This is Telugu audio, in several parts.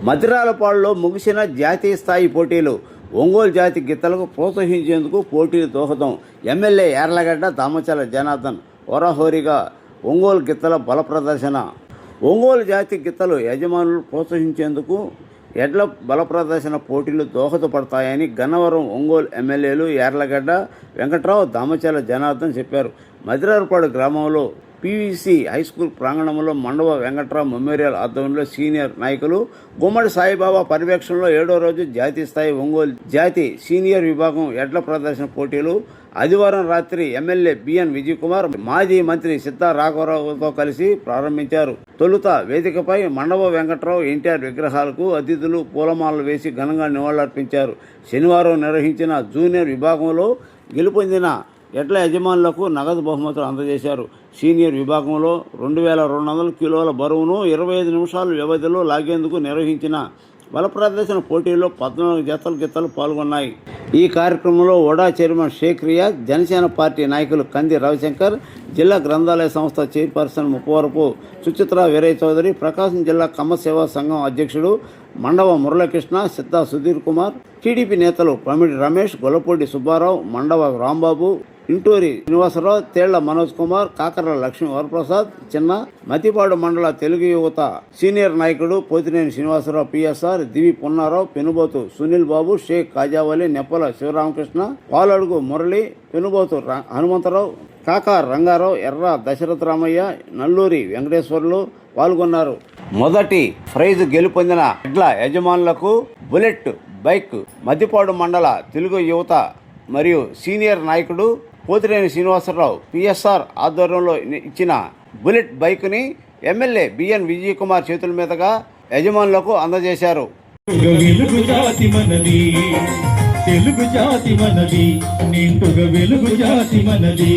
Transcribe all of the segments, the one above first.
మధిరాలపాడులో ముగిసిన జాతీయ స్థాయి పోటీలు. ఒంగోలు జాతి గిత్తలకు ప్రోత్సహించేందుకు పోటీలు దోహదం. ఎమ్మెల్యే యార్లగడ్డ దామచల జనార్దన్ హోరాహోరీగా ఒంగోలు గిత్తల బల ప్రదర్శన. ఒంగోలు జాతి గిత్తలు యజమానులు ప్రోత్సహించేందుకు ఎడ్ల బల ప్రదర్శన పోటీలు దోహదపడతాయని గన్నవరం ఒంగోలు ఎమ్మెల్యేలు యార్లగడ్డ వెంకట్రావు, దామచల జనార్దన్ చెప్పారు. మధిరాలపాడు గ్రామంలో పీవీసీ హైస్కూల్ ప్రాంగణంలో మండవ వెంకట్రావు మెమోరియల్ ఆధ్వర్యంలో సీనియర్ నాయకులు గుమ్మడి సాయిబాబా పర్యవేక్షణలో 7వ రోజు జాతీయ స్థాయి ఒంగోలు జాతి సీనియర్ విభాగం ఎడ్ల ప్రదర్శన పోటీలు ఆదివారం రాత్రి ఎమ్మెల్యే బిఎన్ విజయకుమార్, మాజీ మంత్రి సిద్ధా రాఘవరావుతో కలిసి ప్రారంభించారు. తొలుత వేదికపై మండవ వెంకట్రావు, ఎన్టీఆర్ విగ్రహాలకు అతిథులు పూలమాలలు వేసి ఘనంగా నివాళులర్పించారు. శనివారం నిర్వహించిన జూనియర్ విభాగంలో గెలుపొందిన ఎడ్ల యజమానులకు నగదు బహుమతులు అందజేశారు. సీనియర్ విభాగంలో 2200 కిలోల బరువును 25 నిమిషాల వ్యవధిలో లాగేందుకు నిర్వహించిన బల ప్రదర్శన పోటీల్లో 14 జతల గిత్తలు పాల్గొన్నాయి. ఈ కార్యక్రమంలో ఓడా చైర్మన్ షేక్ రియాజ్, జనసేన పార్టీ నాయకులు కంది రవిశంకర్, జిల్లా గ్రంథాలయ సంస్థ చైర్పర్సన్ ముప్పవరపు సుచిత్ర వీరయ్య చౌదరి, ప్రకాశం జిల్లా కమ్మ సేవా సంఘం అధ్యక్షుడు మండవ మురళీకృష్ణ, సిద్ధా సుధీర్ కుమార్, టీడీపీ నేతలు పమిడి రమేష్, గొల్లపూడి సుబ్బారావు, మండవ రాంబాబు, ఇంటూరి శ్రీనివాసరావు, తేళ్ల మనోజ్ కుమార్, కాకర్ల లక్ష్మీ వరప్రసాద్ చిన్న, మతిపాడు మండల తెలుగు యువత సీనియర్ నాయకుడు పోతినేని శ్రీనివాసరావు, పిఎస్ఆర్, దివి పున్నారావు, పెనుబోతు సునీల్ బాబు, షేక్ కాజావలి, నెప్పల శివరామకృష్ణ, పాలడుగు మురళి, పెనుబోతు హనుమంతరావు, కాకార్ రంగారావు, ఎర్ర దశరథరామయ్య, నల్లూరి వెంకటేశ్వర్లు పాల్గొన్నారు. మొదటి ప్రైజ్ గెలుపొందిన ఎడ్ల యజమానులకు బుల్లెట్ బైక్ మతిపాడు మండల తెలుగు యువత మరియు సీనియర్ నాయకుడు పోతినేని శ్రీనివాసరావు, పిఎస్ఆర్ ఆధ్వర్యంలో ఇచ్చిన బుల్లెట్ బైక్ని ఎమ్మెల్యే బిఎన్ విజయకుమార్ చేతుల మీదుగా యజమానులకు అందజేశారు. వెలుగు జాతి మనది, తెలుగు జాతి మనది, నిండుగా వెలుగు జాతి మనది.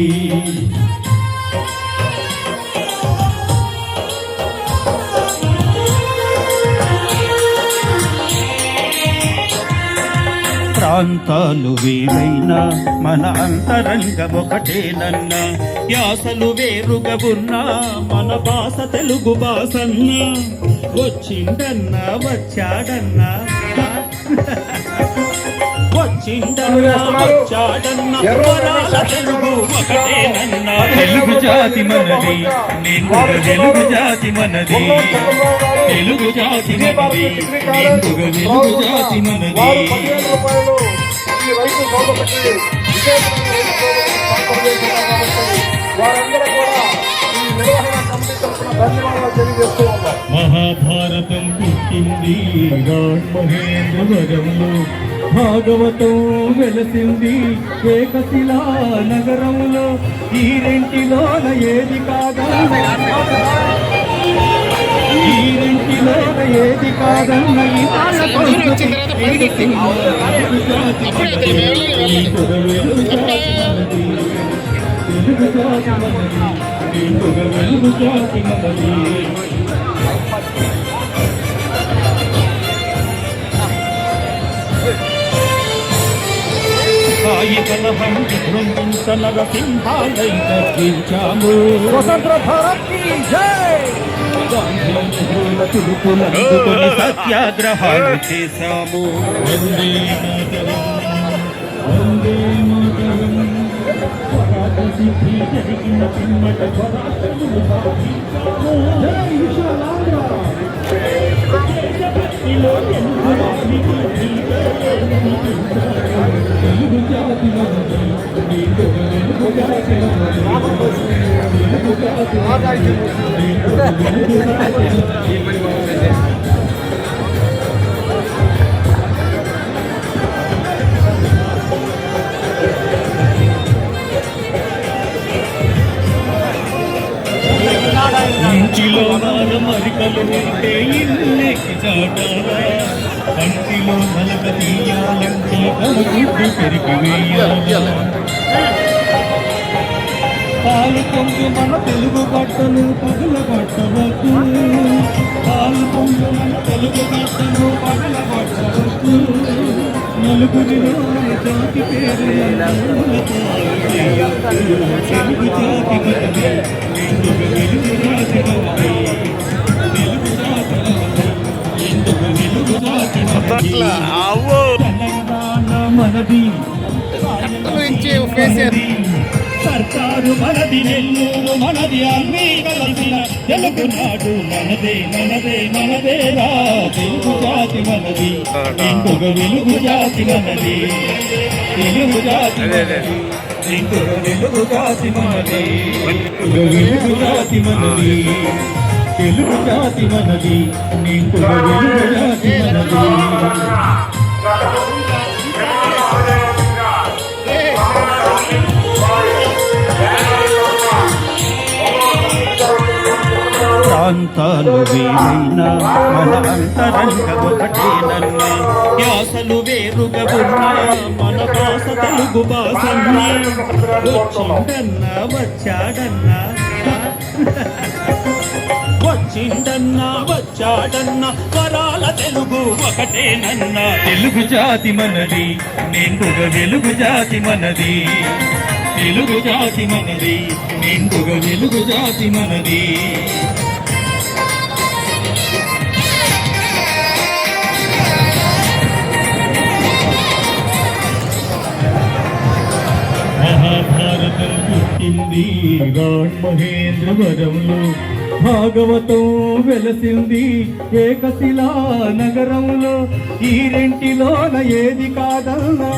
ప్రాంతాలు వేరైనా మన అంతరంగం ఒకటేనన్నా, యాసలు వేరుగా ఉన్నా మన భాష తెలుగు భాషన్నా. వచ్చిండన్నా వచ్చాడన్నా, వచ్చిండన్నా వచ్చాడన్నా, తెలుగు ఒకటేనన్నా. తెలుగు జాతి మనది, నిండుగా తెలుగు జాతి మనది, తెలుగు జాతి మనది, నిండుగా తెలుగు జాతి మనది. మహాభారతం పుట్టింది రామహేంద్రవరంలో, భాగవతం వెలసింది ఏకశిలా నగరంలో. ఈ రెంటిలోన ఏది కాదన్న, ఈ రెంటిలోన ఏది కాదన్న, ఈ కలహం విధ్వంసనర సింహాలై దర్శించాము. స్వతంత్ర భారత్ కి జై. తులుపులందుకొని సత్యాగ్రహాలు చేశాము. వందే మాతరం, వందే మాతరం. సిద్ధి జరిగిన పిమ్మట స్వరాష్ట్రములు సాధించాము. జై విశాలాంధ్ర. దేశభక్తిలో తెలుగు జాతి మనది, తెలుగు జాతి మనది, తెలుగు జాతి మనది. ఇంటిలో మరికలు ఉంటే ఇల్లెక్కి చాటారా, కంటిలో నలక తీయాలంటే కనుగుడ్డు పెరిగి వేయాలా. పాలు పొంగు మన తెలుగు బట్టలు పగల పట్టవద్దు, పాలు పొంగు మన తెలుగు బట్టలు పగల పట్టవద్దు. నలుగురిలో జాతి పేరు తెలుగు జాతి మనది, తెలుగు జాతి మనది, తెలుగు జాతి మనది, ఎందుకు తెలంగాణ మనది సర్కారు మనది నెల్లూరు మనది అన్నీ కలిసిన తెలుగునాడు మనదే మనదే మనదేరా తెలుగు జాతి మనది ఇంకొక వెలుగు జాతి మనది తెలుగు జాతి మనది ఇంకొక వెలుగు జాతి మనది వెలుగు జాతి మనది తెలుగు జాతి మనది ఇంకొక వెలుగు జాతి మనది ప్రాంతాలు వేరైనా మన అంతరంగ ఒకటేనన్న యాసలు వేరుగా ఉన్నా మన భాష తెలుగు భాషన్న వచ్చిందన్నా వచ్చాడన్నా వచ్చిందన్నా వచ్చాడన్నా వరాల తెలుగు ఒకటేనన్నా తెలుగు జాతి మనది నిండుగా వెలుగు జాతి మనది తెలుగు జాతి మనది నిండుగా వెలుగు జాతి మనది మహాభారతం పుట్టింది మహేంద్రవరంలో భాగవతం వెలసింది ఏకశిలా నగరంలో ఈ రెంటిలోన ఏది కాదన్నా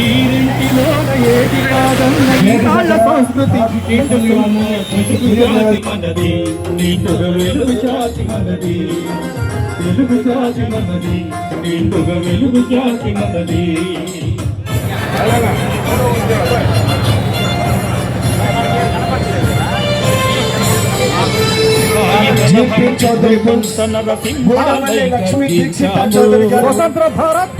ఈ రెంటిలోన ఏది కాదన్నా ఈ కాళ్ళ సంస్కృతి తెలుగు జాతి మనది నిండుగా వెలుగు జాతి మనది తెలుగు జాతి మనది నిండుగా వెలుగు జాతి మనది స్వతంత్ర భారత్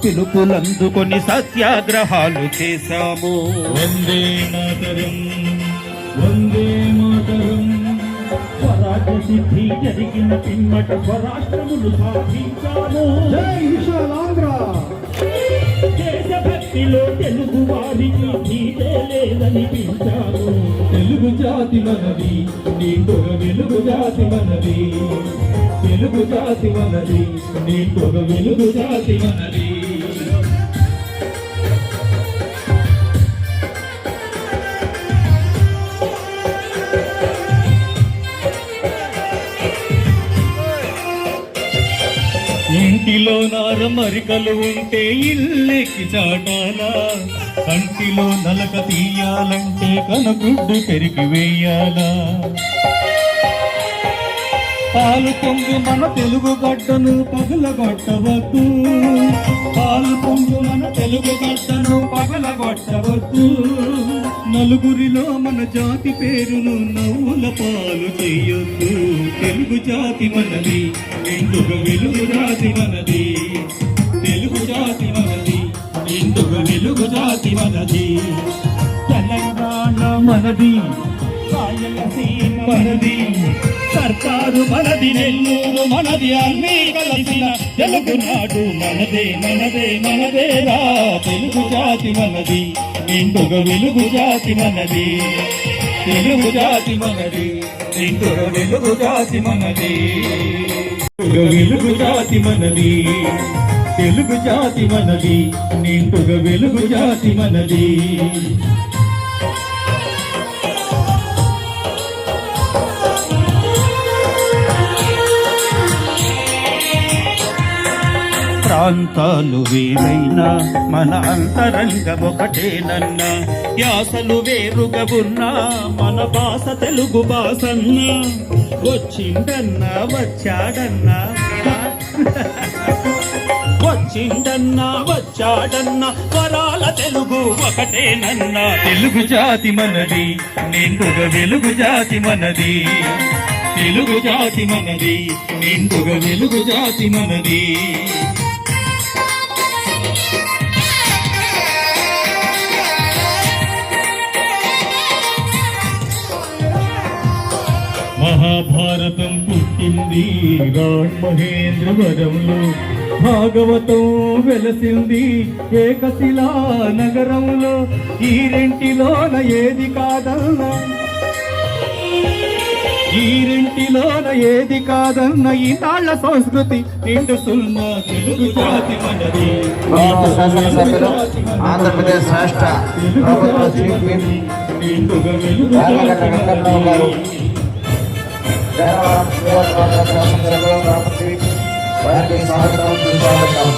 పిలుపులందుకొని సత్యాగ్రహాలు చేశాము వందే మాతరం వందే మాతరం స్వరాజ్య సిద్ధి జరిగిన పిమ్మట స్వరాష్ట్రములు సాధించాము జై విశాలాంధ్ర దేశభక్తిలో తెలుగు వారికి నీదే లేదనిపించాము తెలుగు జాతి మనది నిండుగా వెలుగు జాతి మనది తెలుగు జాతి మనది నిండుగా వెలుగు జాతి మనది ఇంటిలో నారమరికలు ఉంటే ఇల్లెక్కి చాటాలా కంటిలో నలక తీయాలంటే కనగుడ్డు పెరిగి వేయాలా పాలు పొంగు మన తెలుగు గడ్డను పగలగొట్టవద్దు పాలు పొంగు మన తెలుగు గడ్డను పగలగొట్టవద్దు నలుగురిలో మన జాతి పేరును నవ్వుల పాలు చెయ్యొద్దు తెలుగు జాతి మనది నిండుగా వెలుగు జాతి మనది తెలుగు జాతి మనది నిండుగా వెలుగు జాతి మనది తెలంగాణ మనది రాయలసీమ మనది సర్కారు మనది నెల్లూరు మనది అన్నీ కలిసిన తెలుగునాడు మనదే మనదే మనదేరా తెలుగు జాతి మనది నిండుగా వెలుగు జాతి మనది తెలుగు జాతి మనది నిండుగా వెలుగు జాతి మనది వెలుగు జాతి మనది తెలుగు జాతి మనది నిండుగా వెలుగు జాతి మనది ప్రాంతాలు వేరైనా మన అంతరంగ ఒకటేనన్న యాసలు వేరుగా ఉన్నా మన భాష తెలుగు భాషన్న వచ్చిందన్నా వచ్చాడన్నా వచ్చిందన్నా వచ్చాడన్నా వరాల తెలుగు ఒకటేనన్నా తెలుగు జాతి మనది నిండుగా వెలుగు జాతి మనది తెలుగు జాతి మనది నిండుగా వెలుగు జాతి మనది మహాభారతం పుట్టింది మహేంద్రవరంలో భాగవతం వెలసింది ఏకశిలా నగరంలో ఈ రెంటిలోన ఏది కాదన్నా ఈ రెంటిలోన ఏది కాదన్న ఈ నాళ్ల సంస్కృతి నిండు సున్నా తెలుగు జాతి మనది. గౌరవ శాసనసభ్యులు ఆంధ్రప్రదేశ్ రాష్ట్ర ప్రభుత్వ చీఫ్ విప్ నిండుగా యార్లగడ్డ వెంకట్రావు గారు, దేవరం నియోజకవర్గ శాసనసభ్యులు రామశ్రీ వారికి స్వాగతం సుస్వాగతం.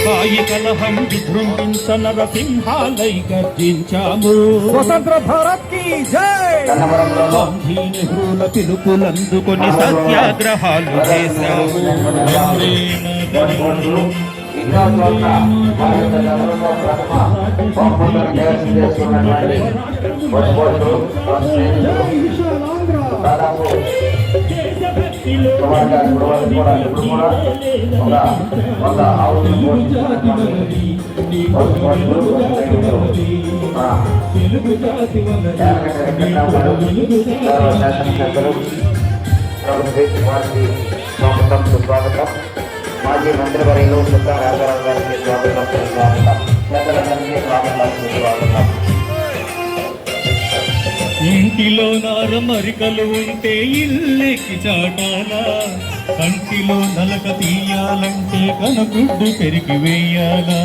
సాయి కలహం విజృంభించ నరసింహాలై గర్జించాము. స్వతంత్ర భారత్ కి జై. కన్నవరంలో గాంధీ నెహ్రూల పిలుపులందుకొని సత్యాగ్రహాలు చేశాము. ఎన్నో చోట్ల భారత గౌరవ ప్రథమ బహుమతులను కైవసం చేసుకున్నటువంటి బొడ్బోట్లు, దాదాపు సుమారుగా ఇప్పుడు కూడా ఒక 100 ఆవులను పోషించినటువంటి బొడ్బోట్లు, యార్లగడ్డ వెంకట్రావు గారు, గౌరవ శాసనసభ్యులు ప్రభుత్వ వారికి స్వాగతం సుస్వాగతం. మాజీ మంత్రివర్యులు సుల్తాన్ రాజారావు గారికి స్వాగతం సుస్వాగతం. పెద్దలందరికీ స్వాగతం సుస్వాగతం. ఇంటిలో నారమరికలు ఉంటే ఇల్లెక్కి చాటాలా, కంటిలో నలక తీయాలంటే కనగుడ్డు పెరిగి వేయాలా.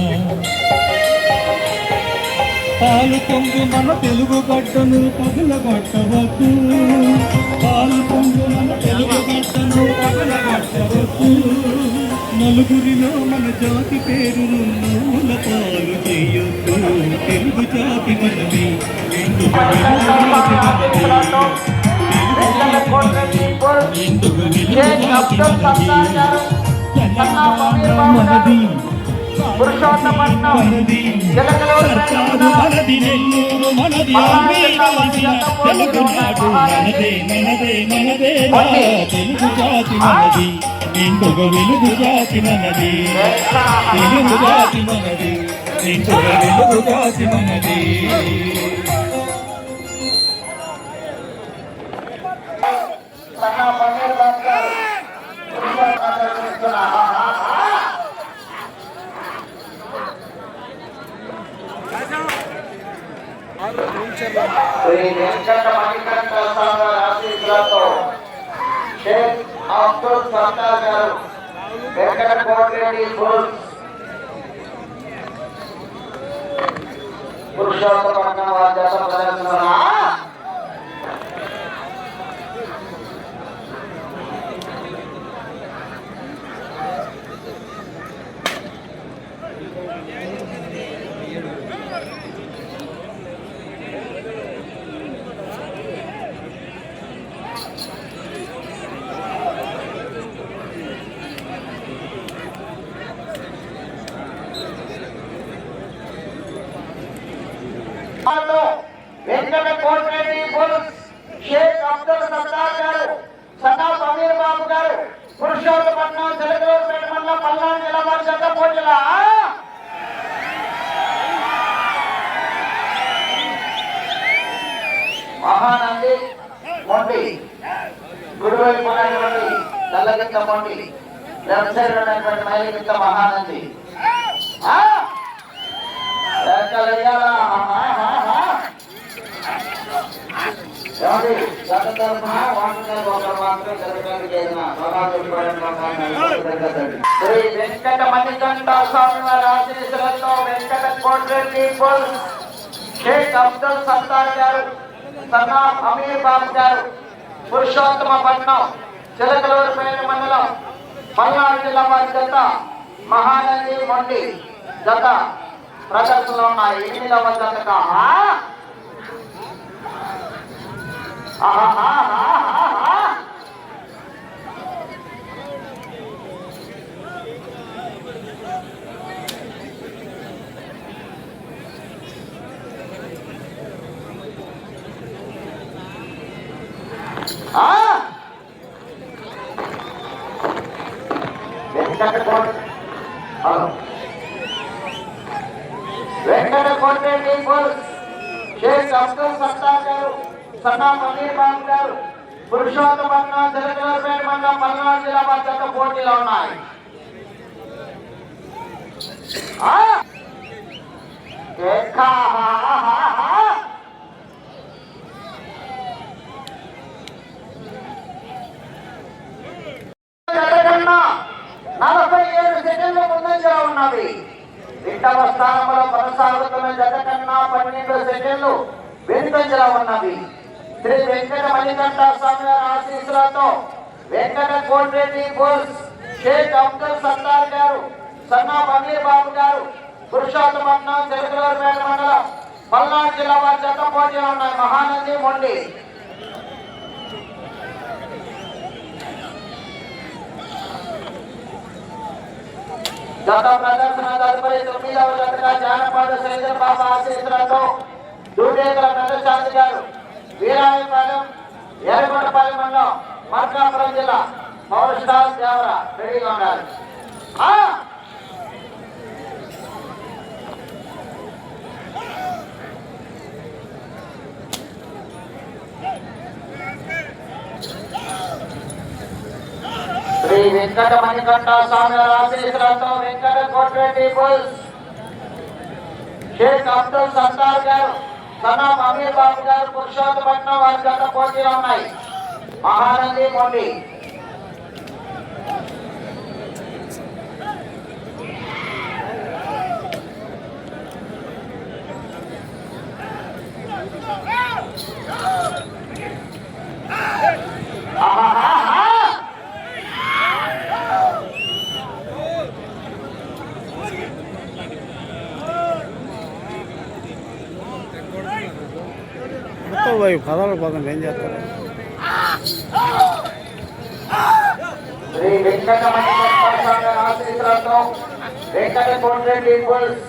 పాలు పొంగు మన తెలుగు గడ్డను పగలగొట్టవద్దు, పాలు పొంగు మన తెలుగు గడ్డను పగలగొట్టవద్దు. నలుగురిలో మన జాతి పేరును మూల పాలు చేయొద్దు. తెలుగు జాతి మనది, ఎందుకు మనది మనది సర్కారు మనది, నెల్లూరు మనది, అమీరాబాద్ తెలుగునాడు మనదే మనదే మనదే. తెలుగు జాతి మనది, నిండుగా వెలుగు జాతి మనది, తెలుగు జాతి మనది, నిండుగా వెలుగు జాతి మనది. శ్రీ వెంకట మణికంఠ స్వామి వారి ఆశీస్సులతో షేక్ అబ్దుల్ సత్తార్ గారు, వెంకట కోటిరెడ్డి బుల్స్, పురుషోత్తమ వారి జత ప్రదర్శన. వెంకట కోటిరెడ్డి బుల్స్, షేక్ అబ్దుల్ సత్తార్ గారు, సన్నా సమీర్ బాబు గారు, పురుషోత్తపట్నం తెలుగుపేట మండలం పల్నాడు జిల్లా వారి జత పోటీల. మహానంది మొండి, గుడివైపు ఉన్నటువంటి నల్లగిత్త మొండి, లెఫ్ట్ సైడ్ ఉన్నటువంటి మైలిగిత్త మహానంది. శ్రీ వెంకట మణికంఠ స్వామి వారి ఆశీస్సులతో వెంకట కోటిరెడ్డి బుల్స్, షేక్ అబ్దుల్ సత్తార్ గారు, సన్నా అమీర్ బాబు గారు, పురుషోత్తమపట్నం చిలకలూరుపేట మండలం పల్నాడు జిల్లా వారి జత మహానంది మొండి జత ప్రదర్శనలో ఉన్నాయి. 8వ జతగా వెంకట కోటిరెడ్డి బుల్స్, షేక్ అబ్దుల్ సత్తార్ గారు, సన్నా సమీర్ బాబు గారు, పురుషోత్తపట్నం చిలకలూరుపేట మండలం పల్నాడు జిల్లా వారి జత పోటీలో ఉన్నాయి. 47 సెకండ్లు ముందంజలో ఉన్నవి. 8వ స్థానంలో కొనసాగుతున్న జత కన్నా 12 సెకండ్లు వెనుకంజలో ఉన్నవి. శ్రీ వెంకట మణికంఠ స్వామి వారి ఆశీస్సులతో వెంకట కోటిరెడ్డి బోస్, షేక్ అబ్దుల్ సత్తార్ గారు, సన్నా అమీర్ బాబు గారు, పురుషోత్తపట్నం తెలుగులూరుపేట మండలం పల్నాడు జిల్లా వారి జత పోటీలో ఉన్నాయి. మహానంది మొండి గత ప్రదర్శన తదుపరి 9వ జతగా జానపద శ్రీధర్ బాబు ఆశీస్సులతో దూడేకల ప్రదర్శాంతి గారు, వీరాయపాలెం, ఎర్రగొండపాలెం మండలం, మార్కాపురం జిల్లా, పవర్ స్టార్ దేవర రెడీగా ఉండాలి. శ్రీ వెంకట మణికంఠ స్వామి ఆశీస్సులతో వెంకట కోటిరెడ్డి బుల్స్, షేక్ అబ్దుల్ సత్తార్ గారు, సన్నా అమీర్ బాబు గారు, పురుషోత్తపట్నం వారి జత పోటీలో ఉన్నాయి. మహానంది మొండి పదాలు పదం ఏం చేస్తారు? శ్రీ వెంకట మణికంఠ స్వామి ఆశీస్సులతో వెంకట కోటిరెడ్డి బుల్స్,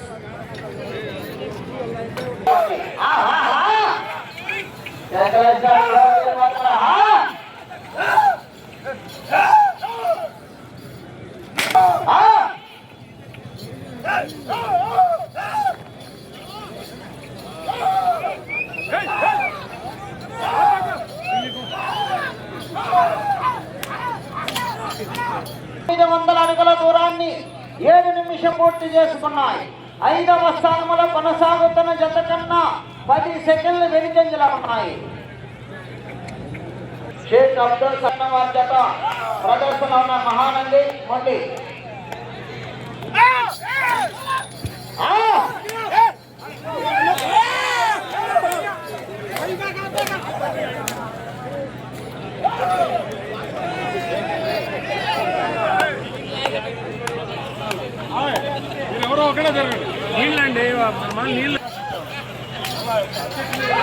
అడుగుల దూరాన్ని 7 నిమిషం పూర్తి చేసుకున్నాయి. 5వ స్థానంలో కొనసాగుతున్న జత కన్నా 10 సెకండ్లు వెనుకంజలో ఉన్నాయి. షేక్ అబ్దుల్ సత్తార్ వారి జత ప్రదర్శన ఉన్న మహానంది మొండి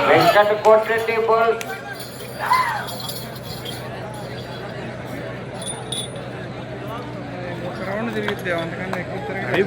వెంకట కోటిరెడ్డి బుల్స్, రౌండ్ తిరిగితే అంతకన్నా ఎక్కువ తిరిగి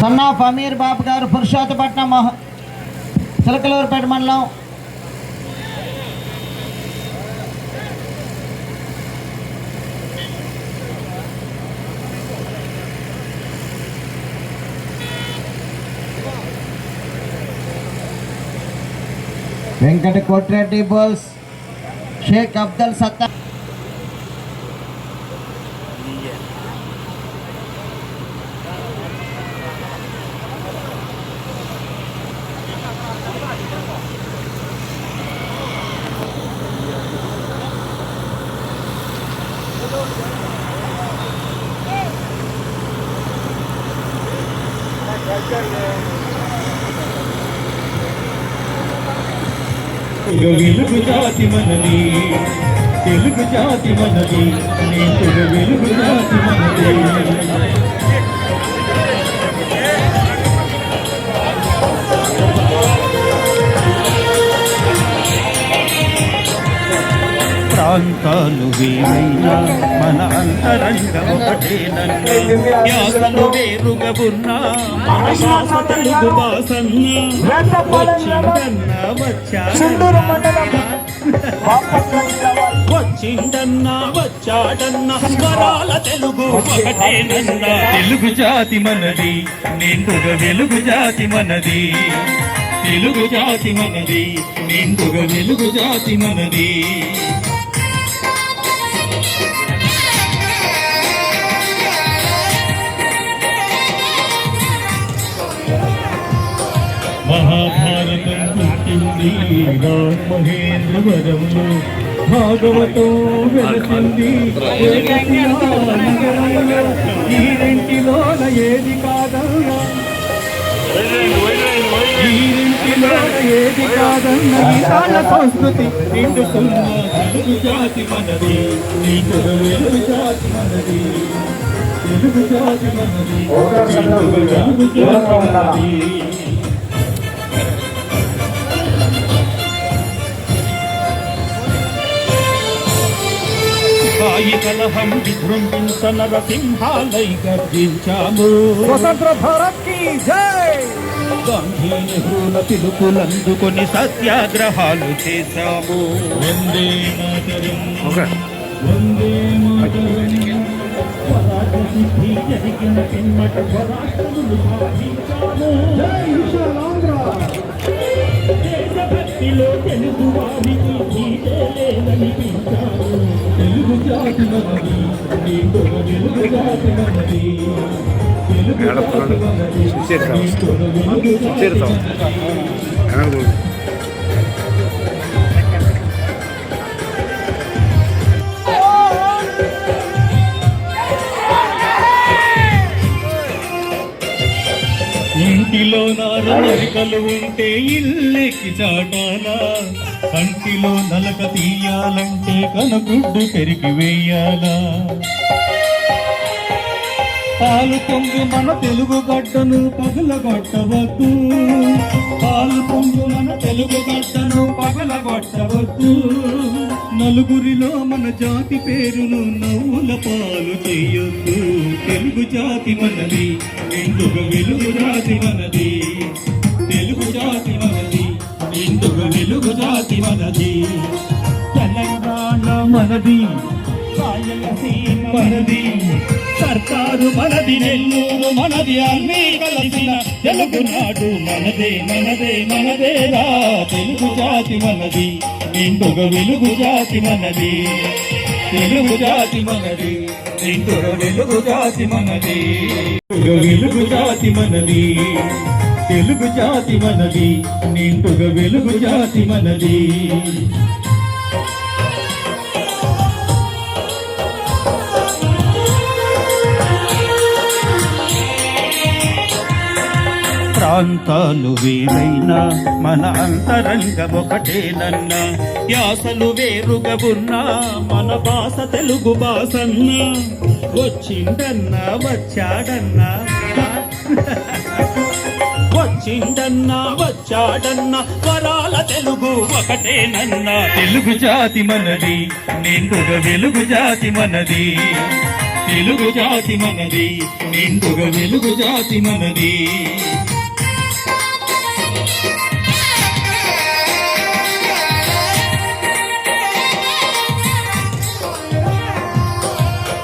సన్నా అమీర్ బాబు గారు, పురుషోత్తపట్నం చిలకలూరుపేట మండలం, వెంకట కోటిరెడ్డి బుల్స్, షేక్ అబ్దుల్ సత్తార్ వెలుగు జాతి మనది, తెలుగు జాతి మనది, వెలుగు జాతి మనది. ప్రాంతాలు వేరైనా మన అంతరంగం ఒకటేనన్న యాసలు వేరుగా ఉన్నా మన భాష తెలుగు భాషన్న వచ్చిందన్నా వచ్చాడన్నా స్వరాల తెలుగు ఒకటేనన్నా తెలుగు జాతి మనది నిండుగా వెలుగు జాతి మనది తెలుగు జాతి మనది నిండుగా వెలుగు జాతి మనది మహాభారతం పుట్టింది మహేంద్రవరంలో భాగవతం వెలసింది నగరంలో ఈ రెంటిలోన ఏది కాదన్నా ఈ రెంటిలోన ఏది కాదన్నా ఈ తాళ్ళ సంస్కృతి నిండుతున్న తెలుగు జాతి మనది నిండు వెలుగు జాతి మనది తెలుగు జాతి మనది తెలుగు జాతి మనది సాయి కలహం విజృంభించ నరసింహాలై గర్జించాము స్వతంత్ర భారత్ కి జై గాంధీ నెహ్రూల పిలుపులందుకొని సత్యాగ్రహాలు చేశాము వందే మాతరం వందే మాతరం స్వరాజ్య సిద్ధి జరిగిన పిమ్మట స్వరాష్ట్రములు సాధించాము జై విశాలాంధ్ర దేశభక్తిలో తెలుగు వారికి నీదే లేదనిపించాము తెలుగు జాతి మనది నిండుగ వెలుగు జాతి మనది తెలుగు జాతి మనది నిండుగ వెలుగు జాతి మనది ఇంటిలో నారకలు ఉంటే ఇల్లెక్కి చాటాలా కంటిలో నలక తీయాలంటే కనగుడ్డు పెరిగి వేయాలా పాలు పొంగు మన తెలుగు గడ్డను పగలగొట్టవద్దు పాలు పొంగు మన తెలుగు గడ్డను పగలగొట్టవద్దు నలుగురిలో మన జాతి పేరును నవ్వుల పాలు చేయొద్దు తెలుగు జాతి మనది నిండుగా వెలుగు జాతి మనది తెలుగు జాతి మనది నిండుగా వెలుగు జాతి మనది తెలంగాణ మనది రాయలసీమ మనది సర్కారు మనది నెల్లూరు మనది అన్నీ కలిసిన తెలుగునాడు మనదే మనదే మనదేరా తెలుగు జాతి మనది నిండుగా వెలుగు జాతి మనది తెలుగు జాతి మనది నిండుగా వెలుగు జాతి మనది వెలుగు జాతి మనది తెలుగు జాతి మనది నిండుగా వెలుగు జాతి మనది ప్రాంతాలు వేరైనా మన అంతరంగం ఒకటేనన్న యాసలు వేరుగా ఉన్నా మన భాష తెలుగు భాషన్న వచ్చిందన్నా వచ్చాడన్నా వచ్చిందన్నా వచ్చాడన్నా వరాల తెలుగు ఒకటేనన్నా తెలుగు జాతి మనది నిండుగా వెలుగు జాతి మనది తెలుగు జాతి మనది నిండుగా వెలుగు జాతి మనది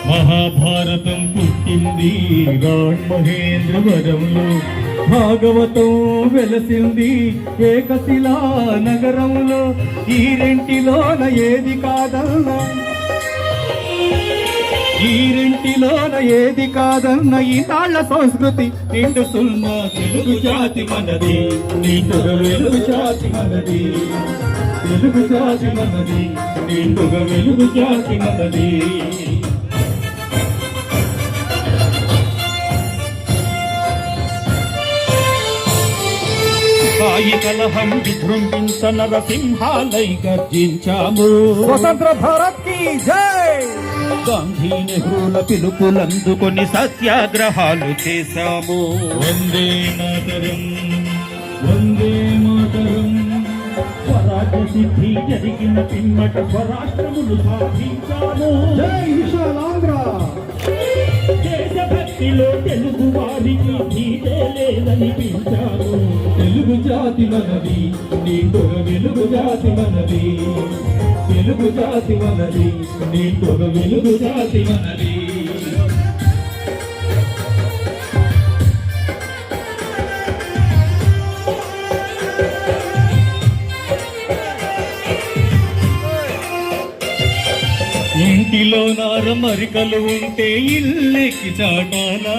మహాభారతం పుట్టింది మహేంద్రవరంలో భాగవతం వెలసింది ఏకశిలా నగరంలో ఈ రెంటిలోన ఏది కాదన్నా ఈ రెంటిలోన ఏది కాదన్న ఈ తాళ్ళ సంస్కృతి నిండు సున్న తెలుగు జాతి మనది నిండుగా వెలుగు జాతి మనది తెలుగు జాతి మనది నిండుగా వెలుగు జాతి మనది సాయి కలహం విజృంభించ నరసింహాలై గర్జించాము స్వతంత్ర భారత్ కి జై గాంధీ నెహ్రూల పిలుపులందుకొని సత్యాగ్రహాలు చేశాము వందే మాతరం వందే మాతరం స్వరాజ్య సిద్ధి జరిగిన పిమ్మట స్వరాష్ట్రములు సాధించాము. జై విశాలాంధ్ర. దేశభక్తిలో తెలుగు వారికి నీదే లేదనిపించాము. తెలుగు జాతి మనది, నీతొగ వెలుగు జాతి మనది. తెలుగు జాతి మనది, నీతొగ వెలుగు జాతి మనది. ఇంటిలో నారమరికలు ఉంటే ఇల్లెక్కి చాటాలా,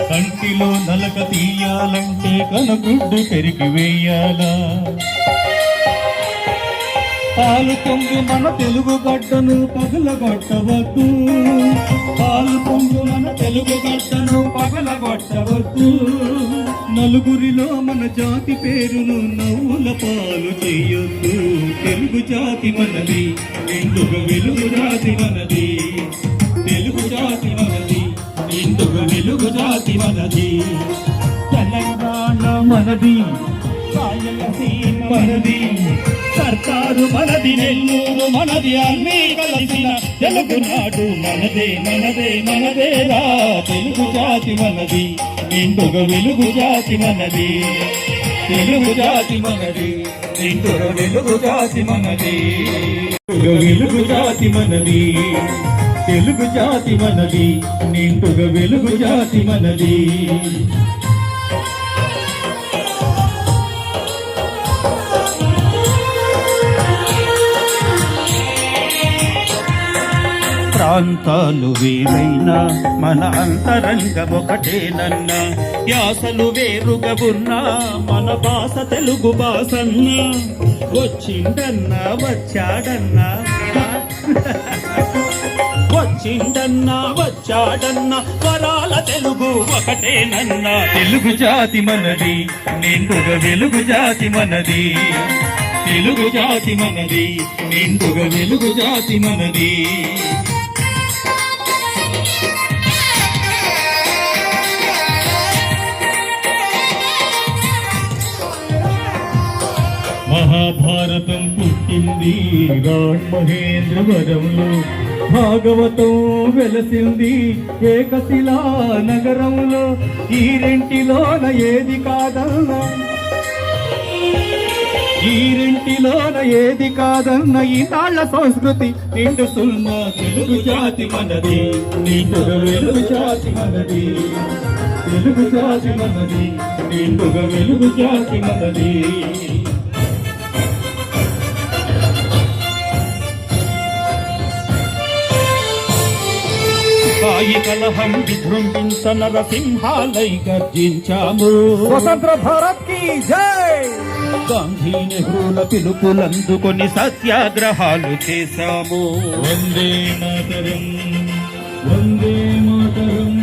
కంటిలో నలక తీయాలంటే కనగుడ్డు పెరిగి వేయాలా. పాలు పొంగు మన తెలుగు గడ్డను పగలగొట్టవద్దు. పాలు పొంగు మన తెలుగు గడ్డను పగలగొట్టవద్దు. నలుగురిలో మన జాతి పేరును నవ్వుల పాలు చెయ్యొద్దు. తెలుగు జాతి మనది, నిండుగ వెలుగు జాతి మనది. తెలుగు జాతి మనది, నిండుగ వెలుగు జాతి మనది. తెలంగాణ మనది, రాయలసీమ మనది, సర్కారు మనది, నెల్లూరు మనది, అన్నీ కలిసిన తెలుగునాడు మనదే మనదే మనదేరా. తెలుగు జాతి మనది, నిండుగ వెలుగు జాతి మనది. తెలుగు జాతి మనది, నిండుగ వెలుగు జాతి మనది. వెలుగు జాతి మనది, తెలుగు జాతి మనది, నిండుగ వెలుగు జాతి మనది. ప్రాంతాలు వేరైనా మన అంతరంగం ఒకటేనన్నా. యాసలు వేరుగా ఉన్నా మన భాష తెలుగు భాషన్నా. వచ్చిండన్నా వచ్చాడన్నా, వచ్చిండన్నా వచ్చాడన్నా, వరాల తెలుగు ఒకటేనన్నా. తెలుగు జాతి మనది, నిండుగ వెలుగు జాతి మనది. తెలుగు జాతి మనది, నిండుగ వెలుగు జాతి మనది. మహాభారతం పుట్టింది రామహేంద్రవరంలో. భాగవతం వెలసింది ఏకశిలా నగరంలో. ఈ రెంటిలోన ఏది కాదన్నా, ఈ రెంటిలోన ఏది కాదన్న ఈ తాళ్ల సంస్కృతి నిండు సుల్మా. తెలుగు జాతి మనది, నిండుగ వెలుగు జాతి మనది. తెలుగు జాతి మనది, నిండుగ వెలుగు జాతి మనది. సాయి కలహం విజృంభించ నరసింహాలై గర్జించాము. స్వతంత్ర భారత్ కి జై. గాంధీ నెహ్రూల పిలుపులందుకొని సత్యాగ్రహాలు చేశాము. వందే మాతరం, వందే మాతరం.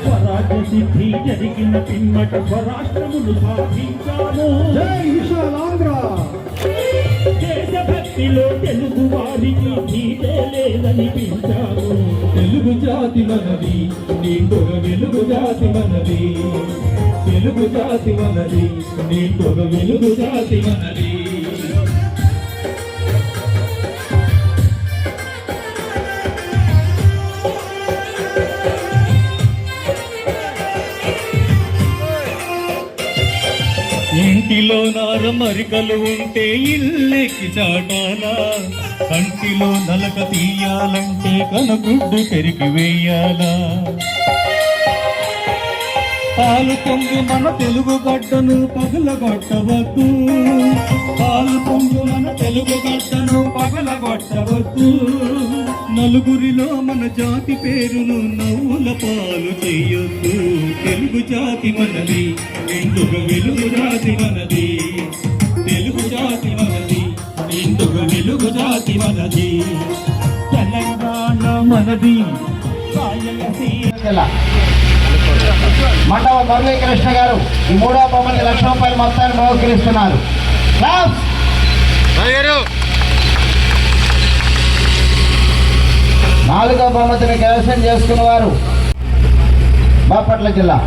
స్వరాజ్య సిద్ధి జరిగిన పిమ్మట స్వరాష్ట్రములు సాధించాము. జై విశాలాంధ్ర. దేశభక్తిలో తెలుగు వారికి నీదే లేదనిపించాము. తెలుగు జాతి మనది, నీతొగ వెలుగు జాతి మనది. తెలుగు జాతి మనది, నీతొగ వెలుగు జాతి మనది. ఇంటిలో నారమరికలు ఉంటే ఇల్లెక్కి చాటాలా, కంటిలో నలక తీయాలంటే కనగుడ్డు పెరిగి వేయాలా. పాలు పొంగు మన తెలుగు గడ్డను పగలగొట్టవద్దు. పాలు పొంగు మన తెలుగు గడ్డను పగలగొట్టవద్దు. నలుగురిలో మన జాతి పేరును నవ్వుల పాలు చెయ్యొద్దు. తెలుగు జాతి మనది, నిండుగ వెలుగు జాతి మనది. తెలుగు జాతి మనది, నిండుగ వెలుగు జాతి మనది. తెలంగాణ మనది, రాయలసీమ. మండవ మురళీకృష్ణ గారు ఈ 3వ బొమ్మకి ₹1,00,000 మొత్తాన్ని బహుకరిస్తున్నారు. క్లాస్ 4వ బహుమతిని కైవసం చేసుకున్న వారు బాపట్ల జిల్లా.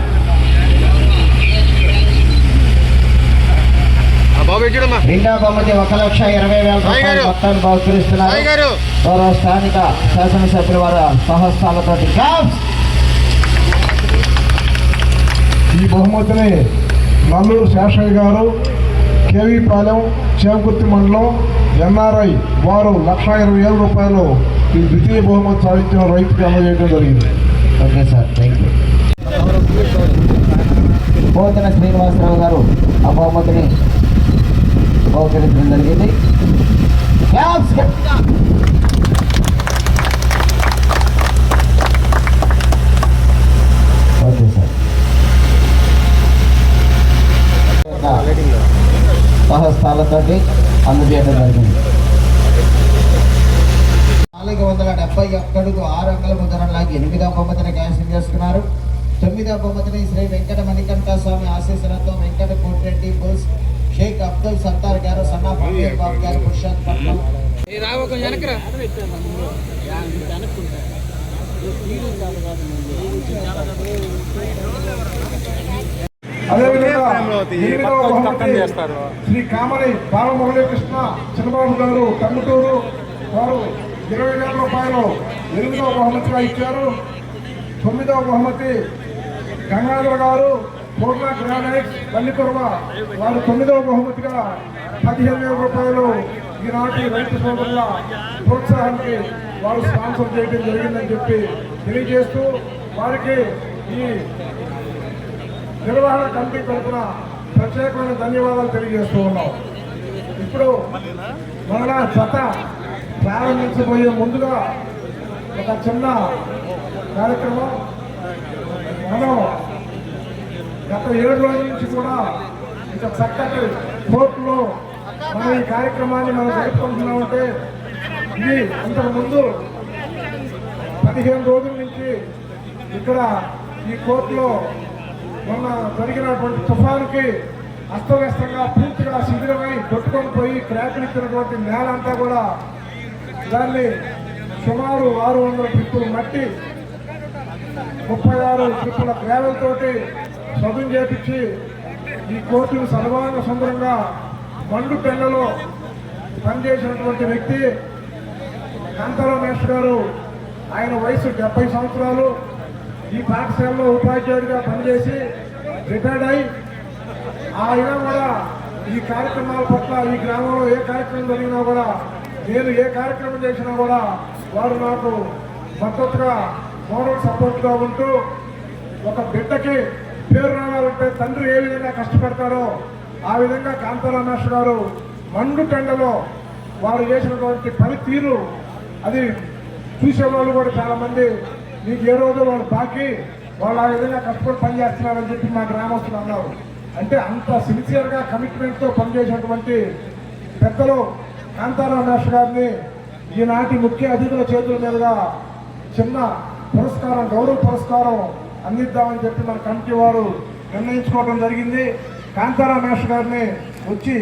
రెండవ బహుమతి 1,20,000 రూపాయలు మొత్తాన్ని బహుకరిస్తున్నారు గౌరవ స్థానిక శాసనసభ్యుల వారి సహస్థాలతో. ఈ బహుమతిని నల్లూరు శేషయ్య గారు, కేవీ పాలెం, చేమకుర్తి మండలం ఎన్ఆర్ఐ వారు 1,20,000 రూపాయలు ఈ ద్వితీయ బహుమతి సాధించిన రైతుకి అందజేయడం జరిగింది. Okay sir, thank you. Pothana Srinivasarao గారు ఆ బహుమతిని బహుకరించడం జరిగింది. Okay sir. సహస్థాలతో అందజేయడం జరిగింది. 471 6 అంకెల ముద్రను లాగి 8వ బహుమతిని క్యాన్సిల్ చేస్తున్నారు. 9వ బహుమతిని శ్రీ వెంకట మణికంఠ స్వామి ఆశీస్సులతో వెంకట కోటిరెడ్డి బోస్, షేక్ అబ్దుల్ సత్తార్ గారు, సన్నా పంపీర్ బాబు గారు, పురుషోత్పట్నం. అదేవిధంగా 8వ బహుమతి శ్రీ కామని బాలమురళీకృష్ణ చంద్రబాబు గారు, టంగుటూరు వారు 20,000 రూపాయలు 8వ బహుమతిగా ఇచ్చారు. 9వ బహుమతి గంగాధర్ గారు, పూర్ణ గ్రానైట్ పల్లికొరవ వారు 9వ బహుమతిగా 15,000 రూపాయలు ఈనాటి రైతు సోదరుల ప్రోత్సాహానికి వారు స్పాన్సర్ చేయడం జరిగిందని చెప్పి తెలియజేస్తూ వారికి ఈ నిర్వహణ కమిటీ తరఫున ప్రత్యేకమైన ధన్యవాదాలు తెలియజేస్తూ ఉన్నాం. ఇప్పుడు మన జత ప్రారంభించబోయే ముందుగా ఒక చిన్న కార్యక్రమం. మనం గత 7 రోజుల నుంచి కూడా ఇంత చక్కటి కోర్టులో మనం ఈ కార్యక్రమాన్ని మనం జరుపుకుంటున్నామంటే ఇది అంతకుముందు 15 రోజుల నుంచి ఇక్కడ ఈ కోర్టులో మొన్న జరిగినటువంటి తుఫానుకి అస్తవ్యస్తంగా పూర్తిగా శిథిలమై కొట్టుకొని పోయి క్రాకులు ఇచ్చినటువంటి నేల అంతా కూడా దాన్ని సుమారు 600 ట్రిప్పులు మట్టి 36 ట్రిప్పుల గ్రావెల్ తోటి సదును చేపించి ఈ కోర్టును సర్వాంగ సుందరంగా మండు పెళ్లలో పనిచేసినటువంటి వ్యక్తి కాంతారావు మేస్టర్ గారు. ఆయన వయసు 70 సంవత్సరాలు. ఈ పాఠశాలలో ఉపాధ్యాయుడిగా పనిచేసి రిటైర్డ్ అయి ఆయన కూడా ఈ కార్యక్రమాల పట్ల ఈ గ్రామంలో ఏ కార్యక్రమం జరిగినా కూడా నేను ఏ కార్యక్రమం చేసినా కూడా వారు నాకు మద్దతుగా మోరల్ సపోర్ట్గా ఉంటూ ఒక బిడ్డకి పేరు రావాలంటే తండ్రి ఏ విధంగా కష్టపడతారో ఆ విధంగా కాంతారావు మేస్టర్ గారు మండు టెండలో వారు చేసినటువంటి పనితీరు అది చూసేవాళ్ళు కూడా చాలామంది మీకు ఏ రోజు వాళ్ళు బాకీ వాళ్ళు ఆ విధంగా కష్టపడి పనిచేస్తున్నారని చెప్పి మా గ్రామస్తులు అన్నారు. అంటే అంత సిన్సియర్గా కమిట్మెంట్తో పనిచేసినటువంటి పెద్దలు కాంతారావు మేస్టర్ గారిని ఈనాటి ముఖ్య అతిథుల చేతుల మీదుగా చిన్న పురస్కారం, గౌరవ పురస్కారం అందిద్దామని చెప్పి మన కమిటీ వారు నిర్ణయించుకోవడం జరిగింది. కాంతారావు మేస్టర్ గారిని వచ్చి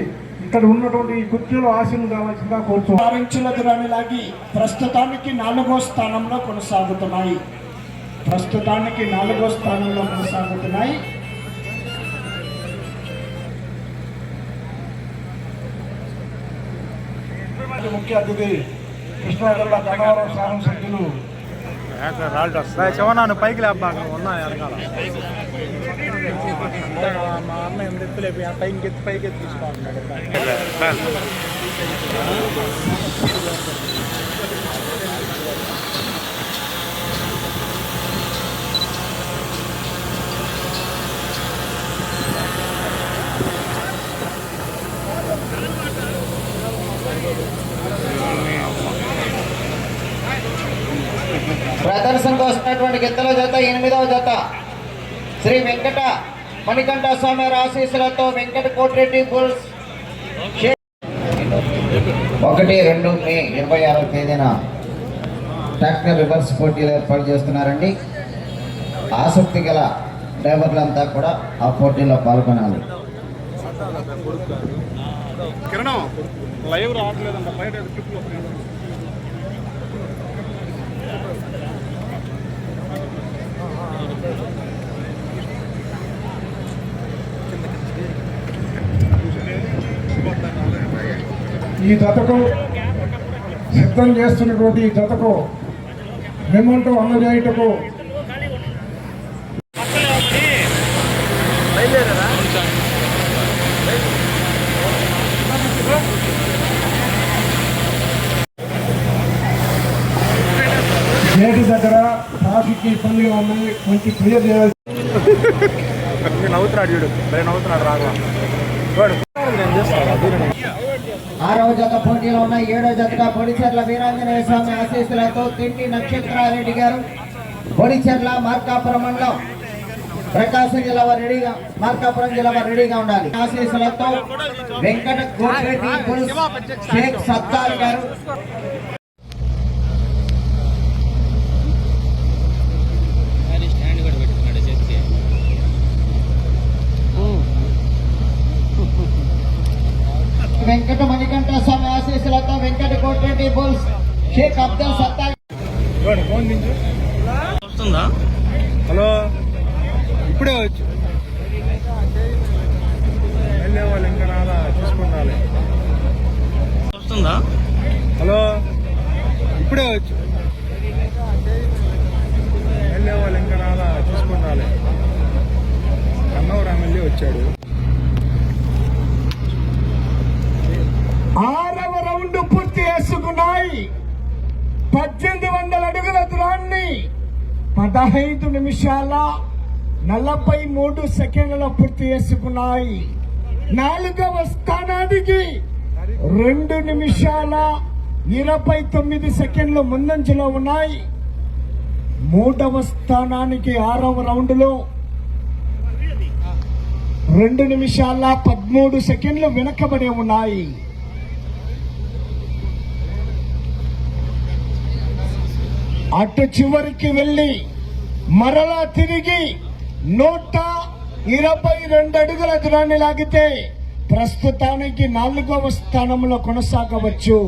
ఇక్కడ ఉన్నటువంటి ఈ కుర్చీలో ఆశీను కావాల్సిందిగా కోరుతున్నాను. లాగి ప్రస్తుతానికి 4వ స్థానంలో కొనసాగుతున్నాయి. ముఖ్య అతిథి కృష్ణా జిల్లా గన్నవరం శాసనసభ్యులు శివనాను పైకి లేబాగా ఉన్నాయి అడగాల మా అన్న ఎంత ఎత్తులేపి ఆ పైకి ఎత్తి తీసుకోవాలి. ప్రదర్శనకు వస్తున్నటువంటి గిత్తల జత 8వ జత శ్రీ వెంకట మణికంఠ స్వామి ఆశీస్సులతో వెంకట కోటిరెడ్డి బుల్స్ 1-2 మే 26వ తేదీన ట్రాక్టర్ రివర్స్ పోటీలు ఏర్పాటు చేస్తున్నారండి. ఆసక్తి గల డ్రైవర్లంతా కూడా ఆ పోటీలో పాల్గొనాలి. కిరణం లైవ్ రావట్లేదంట బయట ఈ జతకు సిద్ధం చేస్తున్నటువంటి ఈ జతకు మెమంటో అందజేయుటకు గేటు దగ్గర ట్రాఫిక్ ఇబ్బందిగా ఉన్నాయి, కొంచెం క్లియర్ చేయాలి. నవ్వుతున్నాడు చూడు, నవ్వుతున్నాడు రాఘవ. ఆరవ జత పోటీలో ఉన్న 7వ జతగా పొడిచెర్ల వీరాంజనేయ స్వామి ఆశీస్సులతో తిండి నక్షత్రారెడ్డి గారు పొడిచెర్ల మార్కాపురం మండలం ప్రకాశం జిల్లా వారు రెడీగా, మార్కాపురం జిల్లా వారు రెడీగా ఉండాలి. ఆశీస్సులతో వెంకట కోటిరెడ్డి షేక్ సత్తార్ గారు వెంకట మణికంఠ స్వామి ఆశీస్సులతో వెంకట కోటిరెడ్డి బుల్స్ షేక్ అబ్దుల్ సత్తార్. వస్తుందా? హలో, ఇప్పుడే వచ్చు. వెళ్ళే వాళ్ళు ఇంకా రాలా, చూసుకుంటాలి. వస్తుందా? హలో, ఇప్పుడే వచ్చు. వెళ్ళే వాళ్ళు ఇంకా రాలా, చూసుకుంటాలి. కన్నవరం వెళ్ళి వచ్చాడు. 6వ రౌండ్ పూర్తి చేసుకున్నాయి. 1800 అడుగుల దూరాన్ని 15 నిమిషాల 43 సెకండ్లలో పూర్తి చేసుకున్నాయి. 4వ స్థానానికి 2 నిమిషాల 29 సెకండ్లు ముందంజలో ఉన్నాయి. 3వ స్థానానికి 6వ రౌండ్లో 2 నిమిషాల 13 సెకండ్లు వెనకబడి ఉన్నాయి. అటు చివరికి వెళ్ళి మరలా తిరిగి 122 అడుగుల దూరాన్ని లాగితే ప్రస్తుతానికి 4వ స్థానంలో కొనసాగవచ్చు.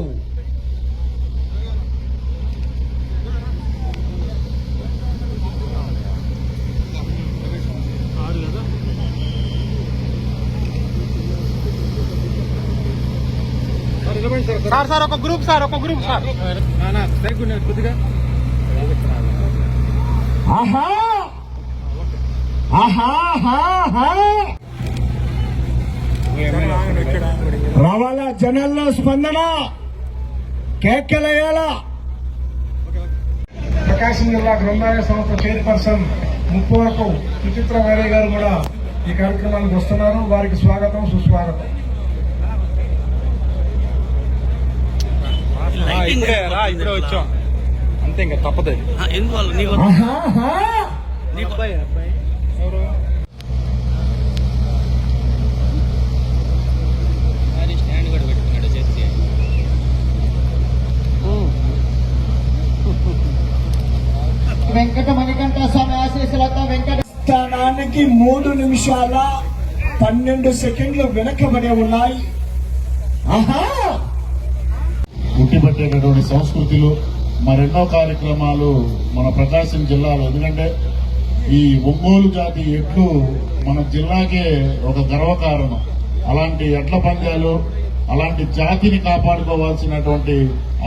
సార్ ఒక గ్రూప్ సార్ సరిగ్గా కొద్దిగా. ఆహా ఆహా ఆహా రావాలా, జనాల్లో స్పందన, కేకలేయాలా. ప్రకాశం జిల్లా గ్రంథాలయ సంస్థ చైర్పర్సన్ ముప్పవరపు సుచిత్ర వేరే గారు కూడా ఈ కార్యక్రమానికి వస్తున్నారు. వారికి స్వాగతం, సుస్వాగతం. ఇప్పుడే వచ్చాం అంతే, ఇంకా తప్పదు. ఎవరు? వెంకట మణికంఠ స్వామి ఆశీస్సులతో వెంకట స్థానానికి 3 నిమిషాల 12 సెకండ్లు వెనకబడి ఉన్నాయి. ఆహా, పుట్టిపట్టేటటువంటి సంస్కృతులు, మరెన్నో కార్యక్రమాలు మన ప్రకాశం జిల్లాలో. ఎందుకంటే ఈ ఒంగోలు జాతి ఎడ్లు మన జిల్లాకే ఒక గర్వకారణం. అలాంటి ఎడ్ల పందాలు, అలాంటి జాతిని కాపాడుకోవాల్సినటువంటి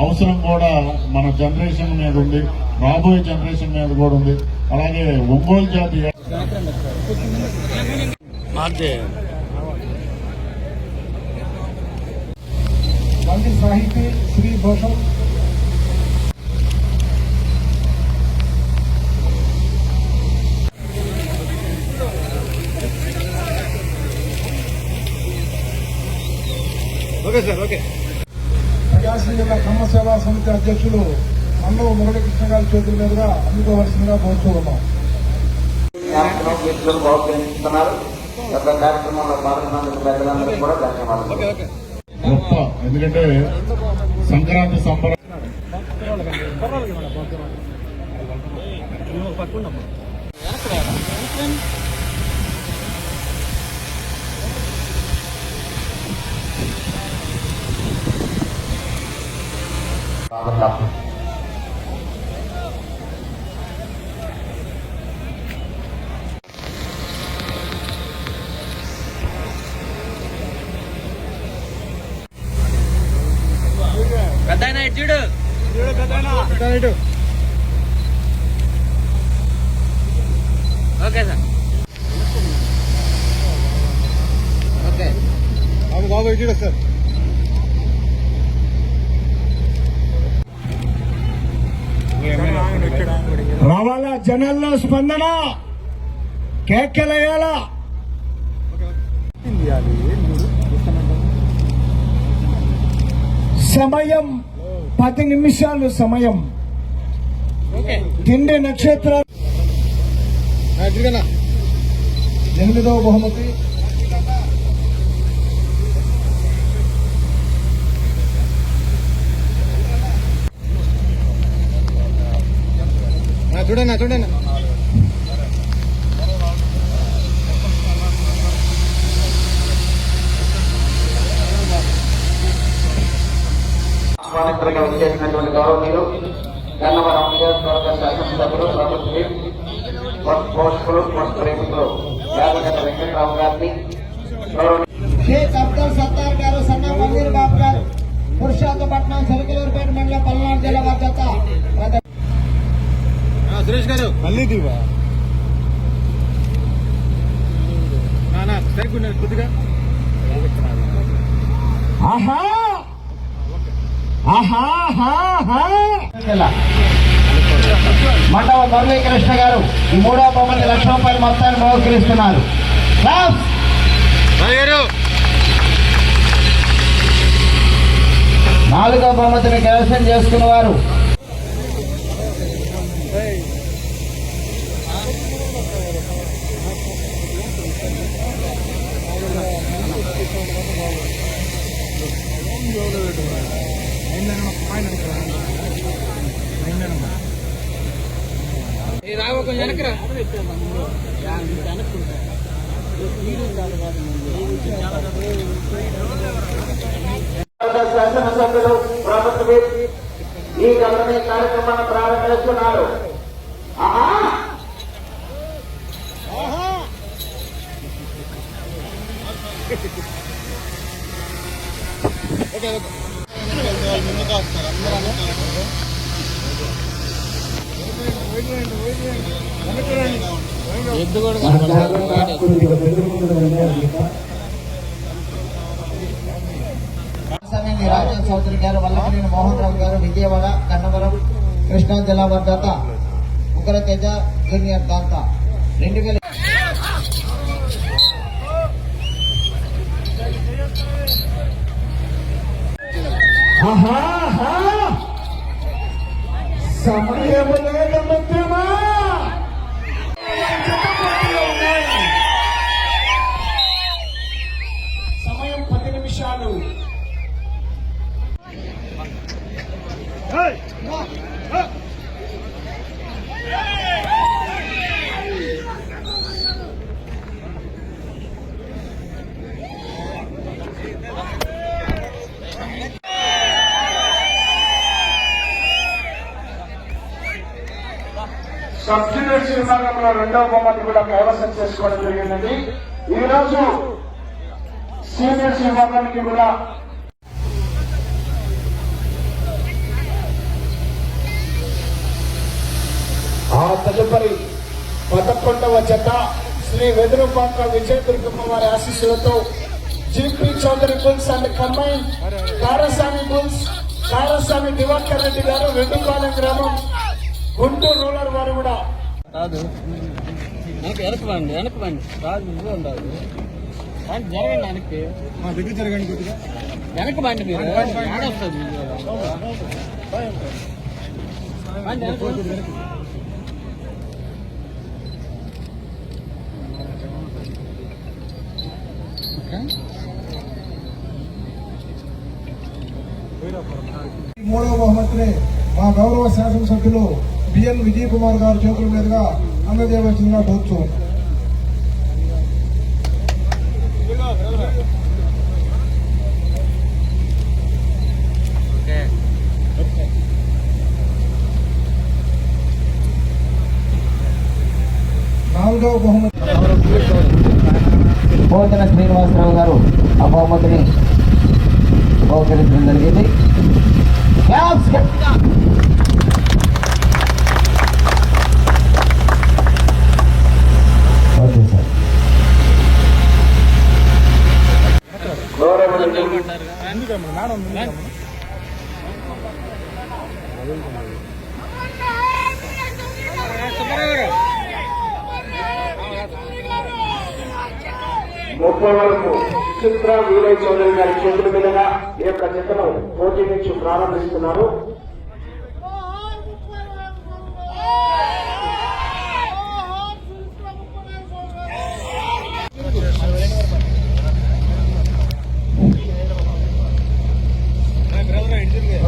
అవసరం కూడా మన జనరేషన్ మీద ఉంది, రాబోయే జనరేషన్ మీద కూడా ఉంది. అలాగే ఒంగోలు జాతి మంది Sahiti Sri Bhushan okay sir, okay. Prakasam జిల్లా కమ్మ సేవా సమితి అధ్యక్షులు అన్నవ మురళీకృష్ణ గారి చేతుల మీదుగా అందుకోవాల్సిందిగా కోరుతూ ఉన్నాం. ప్రోత్సహిస్తున్నారు. కార్యక్రమంలో పాల్గొన్నందుకు పెద్దలందరూ కూడా ధన్యవాదాలు. గొప్ప, ఎందుకంటే సంక్రాంతి సంబరం ఓకే సార్ ఓకే బాబు ఇటు సార్ రావాలా జనాల్లో స్పందన, కేకలేయాలా. సమయం 10 నిమిషాలు సమయం. తిండి నక్షత్రాలు 8వ బహుమతి చూడండి ఆహ్వానితులుగా వచ్చేసినటువంటి గౌరవనీయులు గన్నవరం నియోజకవర్గ శాసనసభ్యులు ప్రభుత్వ పోషకులు ప్రేమికులు యాదగడ్డ వెంకటరావు గారిని షేక్ అబ్దుల్ సత్తార్ గారు, సన్నా మందిర్ బాబు గారు, పురుషోత్తపట్నం సరుకులూరుపేట మండలం పల్నాడు జిల్లా బాధ్యత. సురేష్ గారు మళ్ళీ దివా సరిగ్గా కొద్దిగా ఆహా ఆహా మండవ మురళీకృష్ణ గారు ఈ 3వ బహుమతి ₹1,00,000 మొత్తాన్ని బహుకరిస్తున్నారు. 4వ బహుమతిని కైవసం చేసుకున్న వారు శాసనసభ్యులు ప్రభుత్వ ఈ గమని కార్యక్రమాన్ని ప్రారంభిస్తున్నారు. రాజన్ చౌదరి గారు, వల్లభనేని మోహన్ రావు గారు, విజయవాడ గన్నవరం కృష్ణా జిల్లా వర్ధత, ఉగ్ర తేజ జూనియర్ దాంత 2000. సమయం లేదు మిత్రమా, సమయం 10 నిమిషాలు. సబ్సిడీస్ విభాగంలో 2వ బహుమతి కూడా కైవసం చేసుకోవడం జరిగిందండి. ఈ రోజు సీనియర్స్ విభాగానికి కూడా ఆ తదుపరి 11వ జత శ్రీ వెదురుపాక విజయదుర్గమ్మ వారి ఆశీస్సులతో GP Chowdary bulls and combine Karaswamy bulls, Karaswamy Divakar Reddy garu, Reddipalem గ్రామం, గుంటూరు రూరల్ వారు కూడా. వెనక్కి రాజు ఉండాలి జరగండి వెనక్కి మా దగ్గర జరగండి కొద్దిగా వెనక్కి బండి మీరు ఆడొస్తుంది మూడవ బహుమతిని మా గౌరవ శాసనసభ్యులు బిఎన్ విజయ్ కుమార్ గారి చేతుల మీదుగా అందజేయవలసిందిగా కోరుతూ నాలుగవ బహుమతి పోతన శ్రీనివాసరావు గారు ఆ బహుమతిని బహుకరించడం జరిగింది. ముప్పై వరకు చిత్ర వీరయ్య చౌదరి గారి చేతుల మీదుగా ఈ యొక్క జతను పోటీ నుంచి ప్రారంభిస్తున్నారు.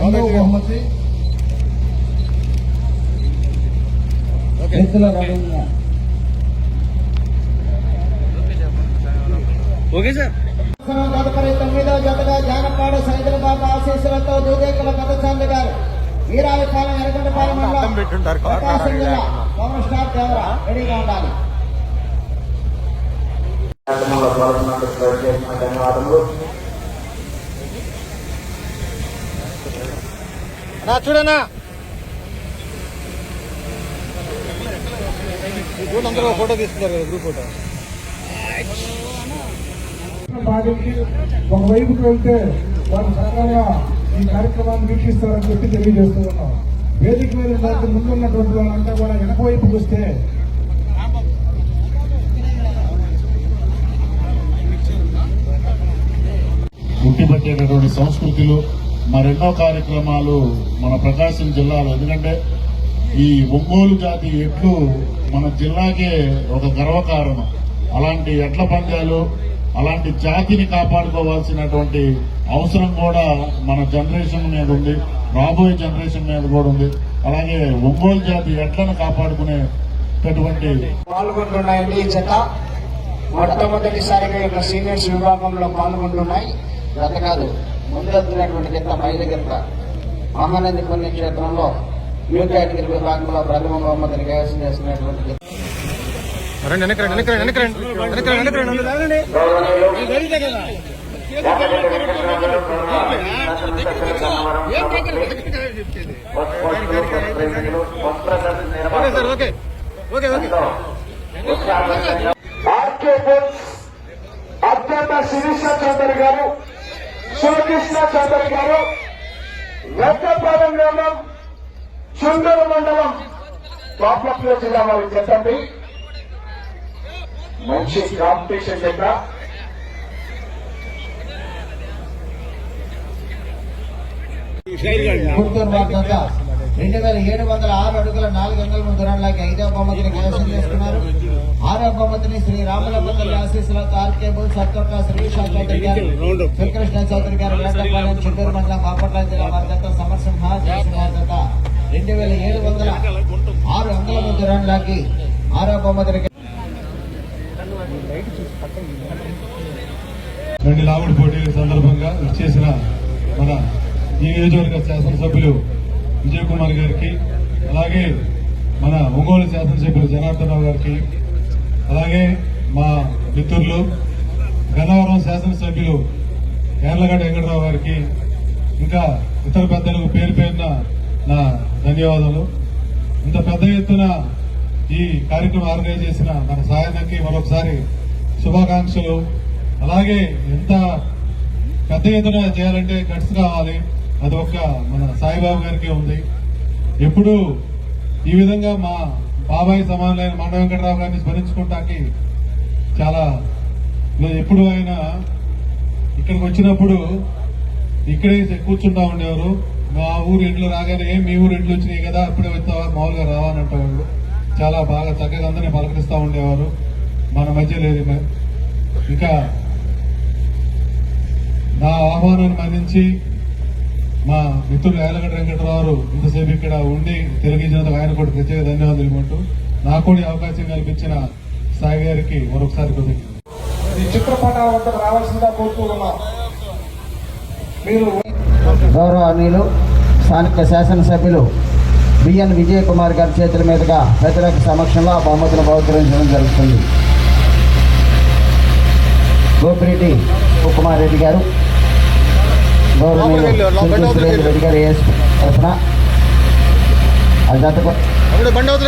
రెండవ బహుమతి ఎద్దుల రవీంద్ర. Okay sir. తదుపరి 9వ జతగా జానపాడు సైదులబాబు ఆశీస్సులతో దూదేకుల పదచాండి గారు వీరాయపాలెం ఎరగొండపాలెం మండలం ప్రకాశం జిల్లా పవర్ స్టార్ కెమెరా రెడీగా ఉండాలి. ధన్యవాదములు. చూడనా అందరూ ఫోటో తీస్తున్నారు కదా, గ్రూప్ ఫోటో. పాటించి ఒకవైపుకి వెళ్తే వారు సరళంగా ఈ కార్యక్రమాన్ని వీక్షిస్తారని చెప్పి తెలియజేస్తూ ఉన్నాం. వేదిక మీద ముందున్నటువంటి వాళ్ళంతా కూడా వెనక వైపుకి వస్తే ఉట్టిపట్టేటటువంటి సంస్కృతులు మరెన్నో కార్యక్రమాలు మన ప్రకాశం జిల్లాలో, ఎందుకంటే ఈ ఒంగోలు జాతి ఎడ్లు మన జిల్లాకే ఒక గర్వకారణం. అలాంటి ఎడ్ల పందాలు, అలాంటి జాతిని కాపాడుకోవాల్సినటువంటి అవసరం కూడా మన జనరేషన్ మీద ఉంది, రాబోయే జనరేషన్ మీద కూడా ఉంది. అలాగే ఒంగోలు జాతి ఎడ్లను కాపాడుకునేటటువంటి పాల్గొంటున్నాయండి. ఈ జత మొట్టమొదటిసారిగా ఈ యొక్క సీనియర్స్ విభాగంలో పాల్గొంటున్నాయి. జత కాదు, ముందెత్తున్నటువంటి జత మైలు గిత్త మహానంది పుణ్యక్షేత్రంలో న్యూ కేటగిరీ విభాగంలో ప్రథమ బహుమతిని కైవసం చేస్తున్నటువంటి జత. అత్యంత శిరీష చౌదరి గారు, శివకృష్ణ చౌదరి గారు, వెంకటపాలెం గ్రామం, చుండూరు మండలం, బాపట్ల జిల్లా వారి చెప్పండి. మంచి కాంపిటీషన్ దగ్గర గుంటూరు మార్గంగా 2706 అడుగుల 4 అంగుళముల దూరంలోకి 5వ బహుమతిని కైవసం చేసుకున్నారు. 6వ బహుమతిని శ్రీ రామలపల్లి ఆశీస్సులతో ఆర్కే బుల్ సత్కొట్ట శ్రీష చౌదరి గారు, శ్రీకృష్ణ చౌదరి గారు, వేటపాలెం, చిత్తూరు మండలం, బాపట్ల జిల్లా వారి జత, సమరసింహ జయసింహ జత 2706 అంగుళముల దూరంలోకి 6వ బహుమతిని రెండు లావుడి పోటీల సందర్భంగా వచ్చేసిన మన ఈ నియోజకవర్గ శాసనసభ్యులు విజయ్ కుమార్ గారికి, అలాగే మన ఒంగోలు శాసనసభ్యులు జనార్దన్ రావు గారికి, అలాగే మా మిత్రులు గన్నవరం శాసనసభ్యులు యార్లగడ్డ వెంకటరావు గారికి, ఇంకా ఇతర పెద్దలకు పేరు పేరున నా ధన్యవాదాలు. ఇంత పెద్ద ఎత్తున ఈ కార్యక్రమం ఆర్గనైజ్ చేసిన మన సాయనకి మరొకసారి శుభాకాంక్షలు. అలాగే ఎంత పెద్ద ఎత్తున చేయాలంటే గట్స్ కావాలి, అది ఒక్క మన సాయిబాబు గారికి ఉంది. ఎప్పుడు ఈ విధంగా మా బాబాయ్ సమానులైన మండ వెంకటరావు గారిని స్మరించుకుంటానికి చాలా, ఎప్పుడు ఆయన ఇక్కడికి వచ్చినప్పుడు ఇక్కడే కూర్చుంటా ఉండేవారు. మా ఊరు ఇంట్లో రాగానే మీ ఊరు ఇంట్లో వచ్చినాయి కదా అప్పుడే వచ్చావా, మామూలుగా రావాలంటేవాళ్ళు. చాలా బాగా చక్కగా అందరినీ పలకరిస్తూ ఉండేవారు. మన మధ్య లేదు. ఇంకా నా ఆహ్వానాన్ని మన్నించి మా మిత్రులు యార్లగడ్డ వెంకటరావు ఇంతసేపు ఇక్కడ ఉండి తెలియజేసినందుకు ఆయన కూడా ప్రత్యేక ధన్యవాదాలు ఇవ్వమంటూ నాకు కూడా అవకాశం కల్పించిన సాయి గారికి మరొకసారి కృతజ్ఞతలు. ఈ చిత్రపటాల వద్దకు రావాల్సిందిగా కోరుతూ ఉన్నాం. మీరు గౌరవనీయులు స్థానిక శాసనసభ్యులు బిఎన్ విజయ్ కుమార్ గారి చేతుల మీదుగా పెద్దల సమక్షంలో ఆ బహుమతులు బహుకరించడం జరుగుతుంది. గోపిరెడ్డి కుమార్ రెడ్డి గారు, గౌరవనీయులు సురేంద్ర రెడ్డి గారు ఏఎస్ తరఫున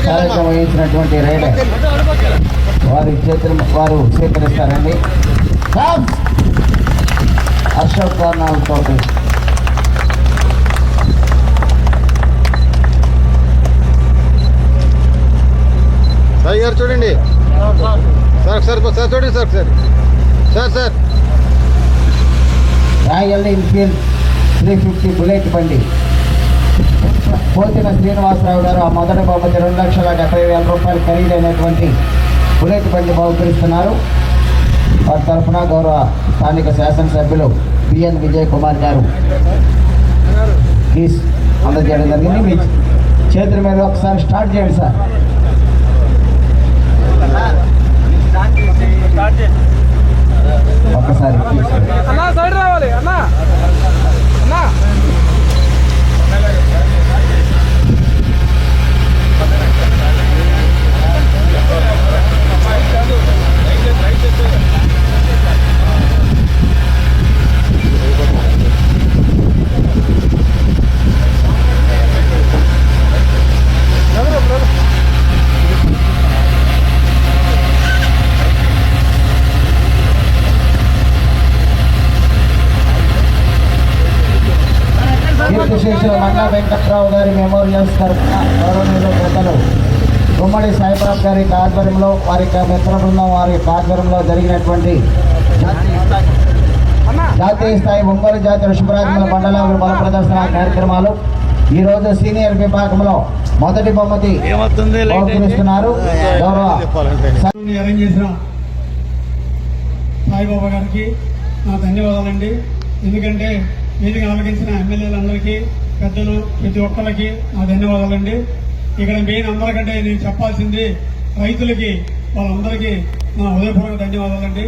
కార్యక్రమం వహించినటువంటి రైడర్ వారి చేతులు వారు స్వీకరిస్తారండి. హర్షోద్గానాలతో సాయి గారు చూడండి సార్ సార్ సార్ చూడండి sir sir sir sir royal Enfield 350 bullet బండి పోతిన శ్రీనివాసరావు గారు ఆ మొదటి బహుమతి 2,70,000 రూపాయలు ఖరీదైనటువంటి బుల్లెట్ బండి బహుకరిస్తున్నారు. వారి తరఫున గౌరవ స్థానిక శాసనసభ్యులు బిఎన్ విజయ్ కుమార్ గారు ప్లీజ్ అందజేయడం జరిగింది. మీ చేతుల మీద ఒకసారి స్టార్ట్ చేయండి సార్. ఒక్కసారి అన్నా సైడ్ రావాలి అన్నా అన్నా కీర్తిశేషుల మంగా వెంకట్రావు గారి మెమోరియల్స్ తరఫున గౌరవనీయులు పెద్దలు గుమ్మడి సాయిబాబు గారి ఆధ్వర్యంలో వారి మిత్ర బృందం వారి ఆధ్వర్యంలో జరిగినటువంటి జాతీయ స్థాయి ఒంగోలు జాతి ఋషభరాజుల మండలాల బల ప్రదర్శన కార్యక్రమాలు ఈరోజు సీనియర్ విభాగంలో మొదటి బహుమతి బహుకరిస్తున్నారు. గౌరవ అరేంజ్ చేసిన సాయిబాబా గారికి నా ధన్యవాదాలండి. ఎందుకంటే వేదిక ఆలకించిన ఎమ్మెల్యేలందరికీ పెద్దలు ప్రతి ఒక్కరికి నా ధన్యవాదాలండి. ఇక్కడ మెయిన్ అందరికంటే నేను చెప్పాల్సింది రైతులకి వాళ్ళందరికీ నా హృదయపూర్వక ధన్యవాదాలండి.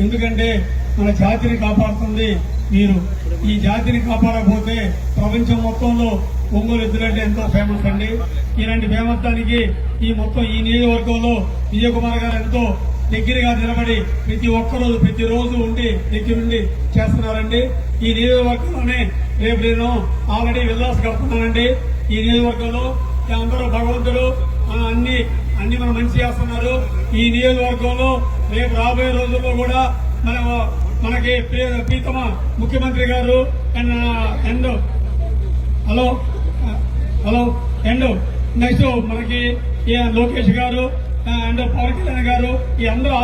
ఎందుకంటే మన జాతిని కాపాడుతుంది మీరు. ఈ జాతిని కాపాడకపోతే ప్రపంచం మొత్తంలో ఒంగోలు ఎద్దులంటే ఎంతో ఫేమస్ అండి. ఇలాంటి ఫేమస్ దానికి ఈ మొత్తం ఈ నియోజకవర్గంలో విజయ్ కుమార్ గారు ఎంతో దగ్గరగా నిలబడి ప్రతిరోజు ఉండి దగ్గరుండి చేస్తున్నారండి. ఈ నియోజకవర్గంలోనే రేపు నేను ఆల్రెడీ విల్లాస్ కడుతున్నానండి. ఈ నియోజకవర్గంలో అందరూ భగవంతుడు అన్ని మనం మంచి చేస్తున్నారు. ఈ నియోజకవర్గంలో రేపు రాబోయే రోజుల్లో కూడా మనకి ప్రీతమ ముఖ్యమంత్రి గారు అండ్ నెక్స్ట్ మనకి లోకేష్ గారు అండ్ పవన్ కళ్యాణ్ గారు ఈ అందరూ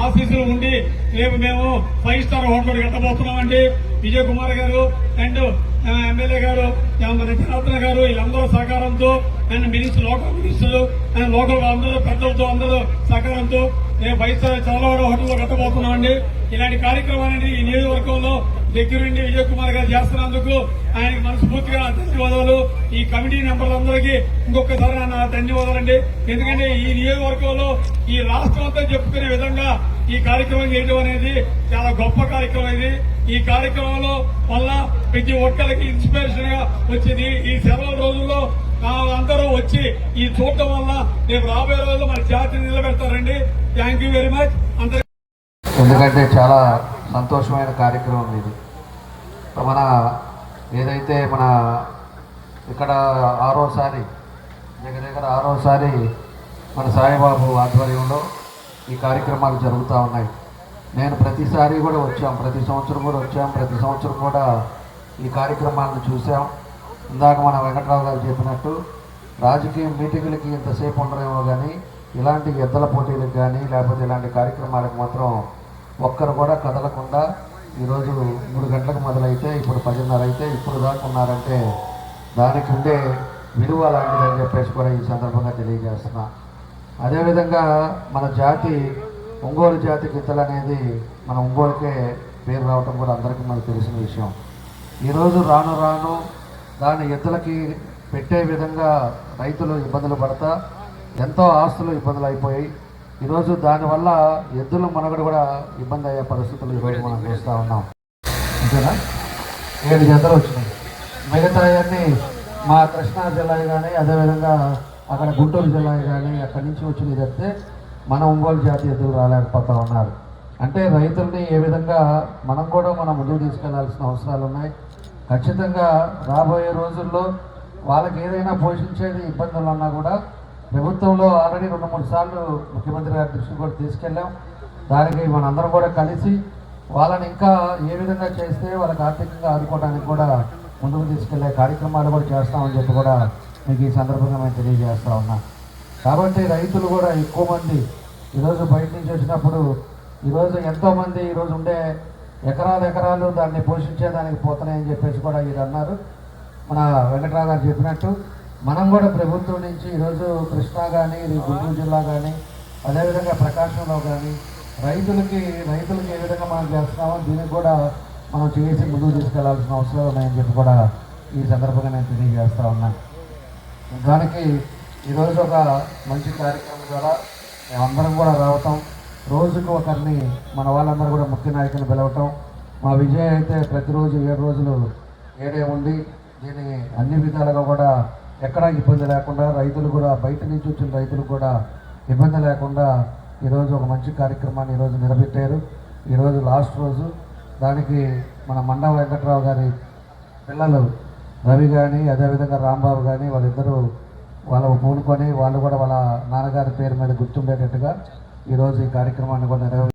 ఆశీస్సులు ఉండి రేపు మేము 5 స్టార్ హోటల్ కట్టబోతున్నామండి. విజయ్ కుమార్ గారు అండ్ ఎమ్మెల్యే గారు జనార్దన్ గారు వీళ్ళందరూ సహకారంతో అండ్ లోకల్ మినిస్టర్లు అండ్ లోకల్ అందరూ పెద్దలతో అందరూ సహకారంతో రేపు 5 స్టార్ చదలవాడ హోటల్లో కట్టబోతున్నామండి. ఇలాంటి కార్యక్రమాన్ని ఈ నియోజకవర్గంలో దగ్గరుండి విజయ్ కుమార్ గారు చేస్తున్నందుకు ఆయనకి మనస్ఫూర్తిగా ధన్యవాదాలు. ఈ కమిటీ మెంబర్లందరికీ ఇంకొకసారి నా ధన్యవాదాలండి. ఎందుకంటే ఈ నియోజకవర్గంలో ఈ రాష్ట్రం అంతా చెప్పుకునే విధంగా ఈ కార్యక్రమం చేయడం అనేది చాలా గొప్ప కార్యక్రమం. ఇది ఈ కార్యక్రమంలో వల్ల ప్రతి ఒక్కరికి ఇన్స్పిరేషన్ గా వచ్చింది. ఈ సెలవుల రోజుల్లో అందరూ వచ్చి ఈ చూడటం వల్ల రేపు రాబోయే రోజుల్లో మన జాతిని నిలబెడతారండి. Thank you very much. ఎందుకంటే చాలా సంతోషమైన కార్యక్రమం ఇది. మన ఏదైతే మన ఇక్కడ దగ్గర ఆరోసారి మన సాయిబాబు ఆధ్వర్యంలో ఈ కార్యక్రమాలు జరుగుతూ ఉన్నాయి. నేను ప్రతిసారి కూడా వచ్చాం, ప్రతి సంవత్సరం కూడా ఈ కార్యక్రమాలను చూసాం. ఇందాక మన వెంకట్రావు గారు చెప్పినట్టు రాజకీయ మీటింగులకి ఇంతసేపు ఉండరేమో కానీ ఇలాంటి ఎద్దల పోటీలకు కానీ లేకపోతే ఇలాంటి కార్యక్రమాలకు మాత్రం ఒక్కరు కూడా కదలకుండా ఈరోజు 3 గంటలకు మొదలైతే ఇప్పుడు 10:30 అయితే ఇప్పుడు దాకా ఉన్నారంటే దానికి ఉండే విలువ లాంటిదని చెప్పేసి కూడా ఈ సందర్భంగా తెలియజేస్తున్నా. అదేవిధంగా మన జాతి ఒంగోలు జాతి గిత్తలు అనేది మన ఒంగోలుకే పేరు రావటం కూడా అందరికీ మనకు తెలిసిన విషయం. ఈరోజు రాను దాని ఎద్దులకి పెట్టే విధంగా రైతులు ఇబ్బందులు పడతా ఎంతో ఆస్తులు ఇబ్బందులు అయిపోయాయి. ఈరోజు దానివల్ల ఎద్దుల మనుగడ కూడా ఇబ్బంది అయ్యే పరిస్థితులు ఈరోజు మనం చూస్తూ ఉన్నాం. అంతేనా? 7 జతలు వచ్చినాయి. మిగతా అన్నీ మా కృష్ణా జిల్లా కానీ అదేవిధంగా అక్కడ గుంటూరు జిల్లా కానీ అక్కడి నుంచి వచ్చినవి చెప్తే మన ఒంగోలు జాతి ఎద్దులు రాలేకపోతూ ఉన్నారు. అంటే రైతుల్ని ఏ విధంగా మనం కూడా ముందుకు తీసుకెళ్లాల్సిన అవసరాలు ఉన్నాయి. ఖచ్చితంగా రాబోయే రోజుల్లో వాళ్ళకి ఏదైనా పోషించేది ఇబ్బందులు ఉన్నా కూడా ప్రభుత్వంలో ఆల్రెడీ 2-3 సార్లు ముఖ్యమంత్రి గారి దృష్టికి కూడా తీసుకెళ్ళాం. దానికి మనందరం కూడా కలిసి వాళ్ళని ఇంకా ఏ విధంగా చేస్తే వాళ్ళకి ఆర్థికంగా ఆదుకోవడానికి కూడా ముందుకు తీసుకెళ్లే కార్యక్రమాలు కూడా చేస్తామని చెప్పి కూడా మీకు ఈ సందర్భంగా మేము తెలియజేస్తా ఉన్నా. కాబట్టి రైతులు కూడా ఎక్కువ మంది ఈరోజు బయట నుంచి వచ్చినప్పుడు ఈరోజు ఎంతోమంది ఈరోజు ఉండే ఎకరాలు దాన్ని పోషించేదానికి పోతున్నాయని చెప్పేసి కూడా ఇది అన్నారు. మన వెంకటరావు గారు చెప్పినట్టు మనం కూడా ప్రభుత్వం నుంచి ఈరోజు కృష్ణా కానీ గుంటూరు జిల్లా కానీ అదేవిధంగా ప్రకాశంలో కానీ రైతులకి ఏ విధంగా మనం చేస్తున్నామో దీనికి కూడా మనం చేసి ముందుకు తీసుకెళ్లాల్సిన అవసరం ఉన్నాయని చెప్పి కూడా ఈ సందర్భంగా నేను తెలియజేస్తా ఉన్నాను. దానికి ఈరోజు ఒక మంచి కార్యక్రమం ద్వారా మేమందరం కూడా రావటం, రోజుకు ఒకరిని మన వాళ్ళందరూ కూడా ముఖ్య నాయకులు పిలవటం, మా విజయ్ అయితే ప్రతిరోజు 7 రోజులు ఏడే ఉండి దీన్ని అన్ని విధాలుగా కూడా ఎక్కడా ఇబ్బంది లేకుండా రైతులు కూడా బయట నుంచి వచ్చిన రైతులకు కూడా ఇబ్బంది లేకుండా ఈరోజు ఒక మంచి కార్యక్రమాన్ని ఈరోజు నిలబెట్టారు. ఈరోజు లాస్ట్ రోజు దానికి మన మండ వెంకట్రావు గారి పిల్లలు రవి కానీ అదేవిధంగా రాంబాబు కానీ వాళ్ళిద్దరూ పూనుకొని వాళ్ళు కూడా వాళ్ళ నాన్నగారి పేరు మీద గుర్తుండేటట్టుగా ఈరోజు ఈ కార్యక్రమాన్ని కూడా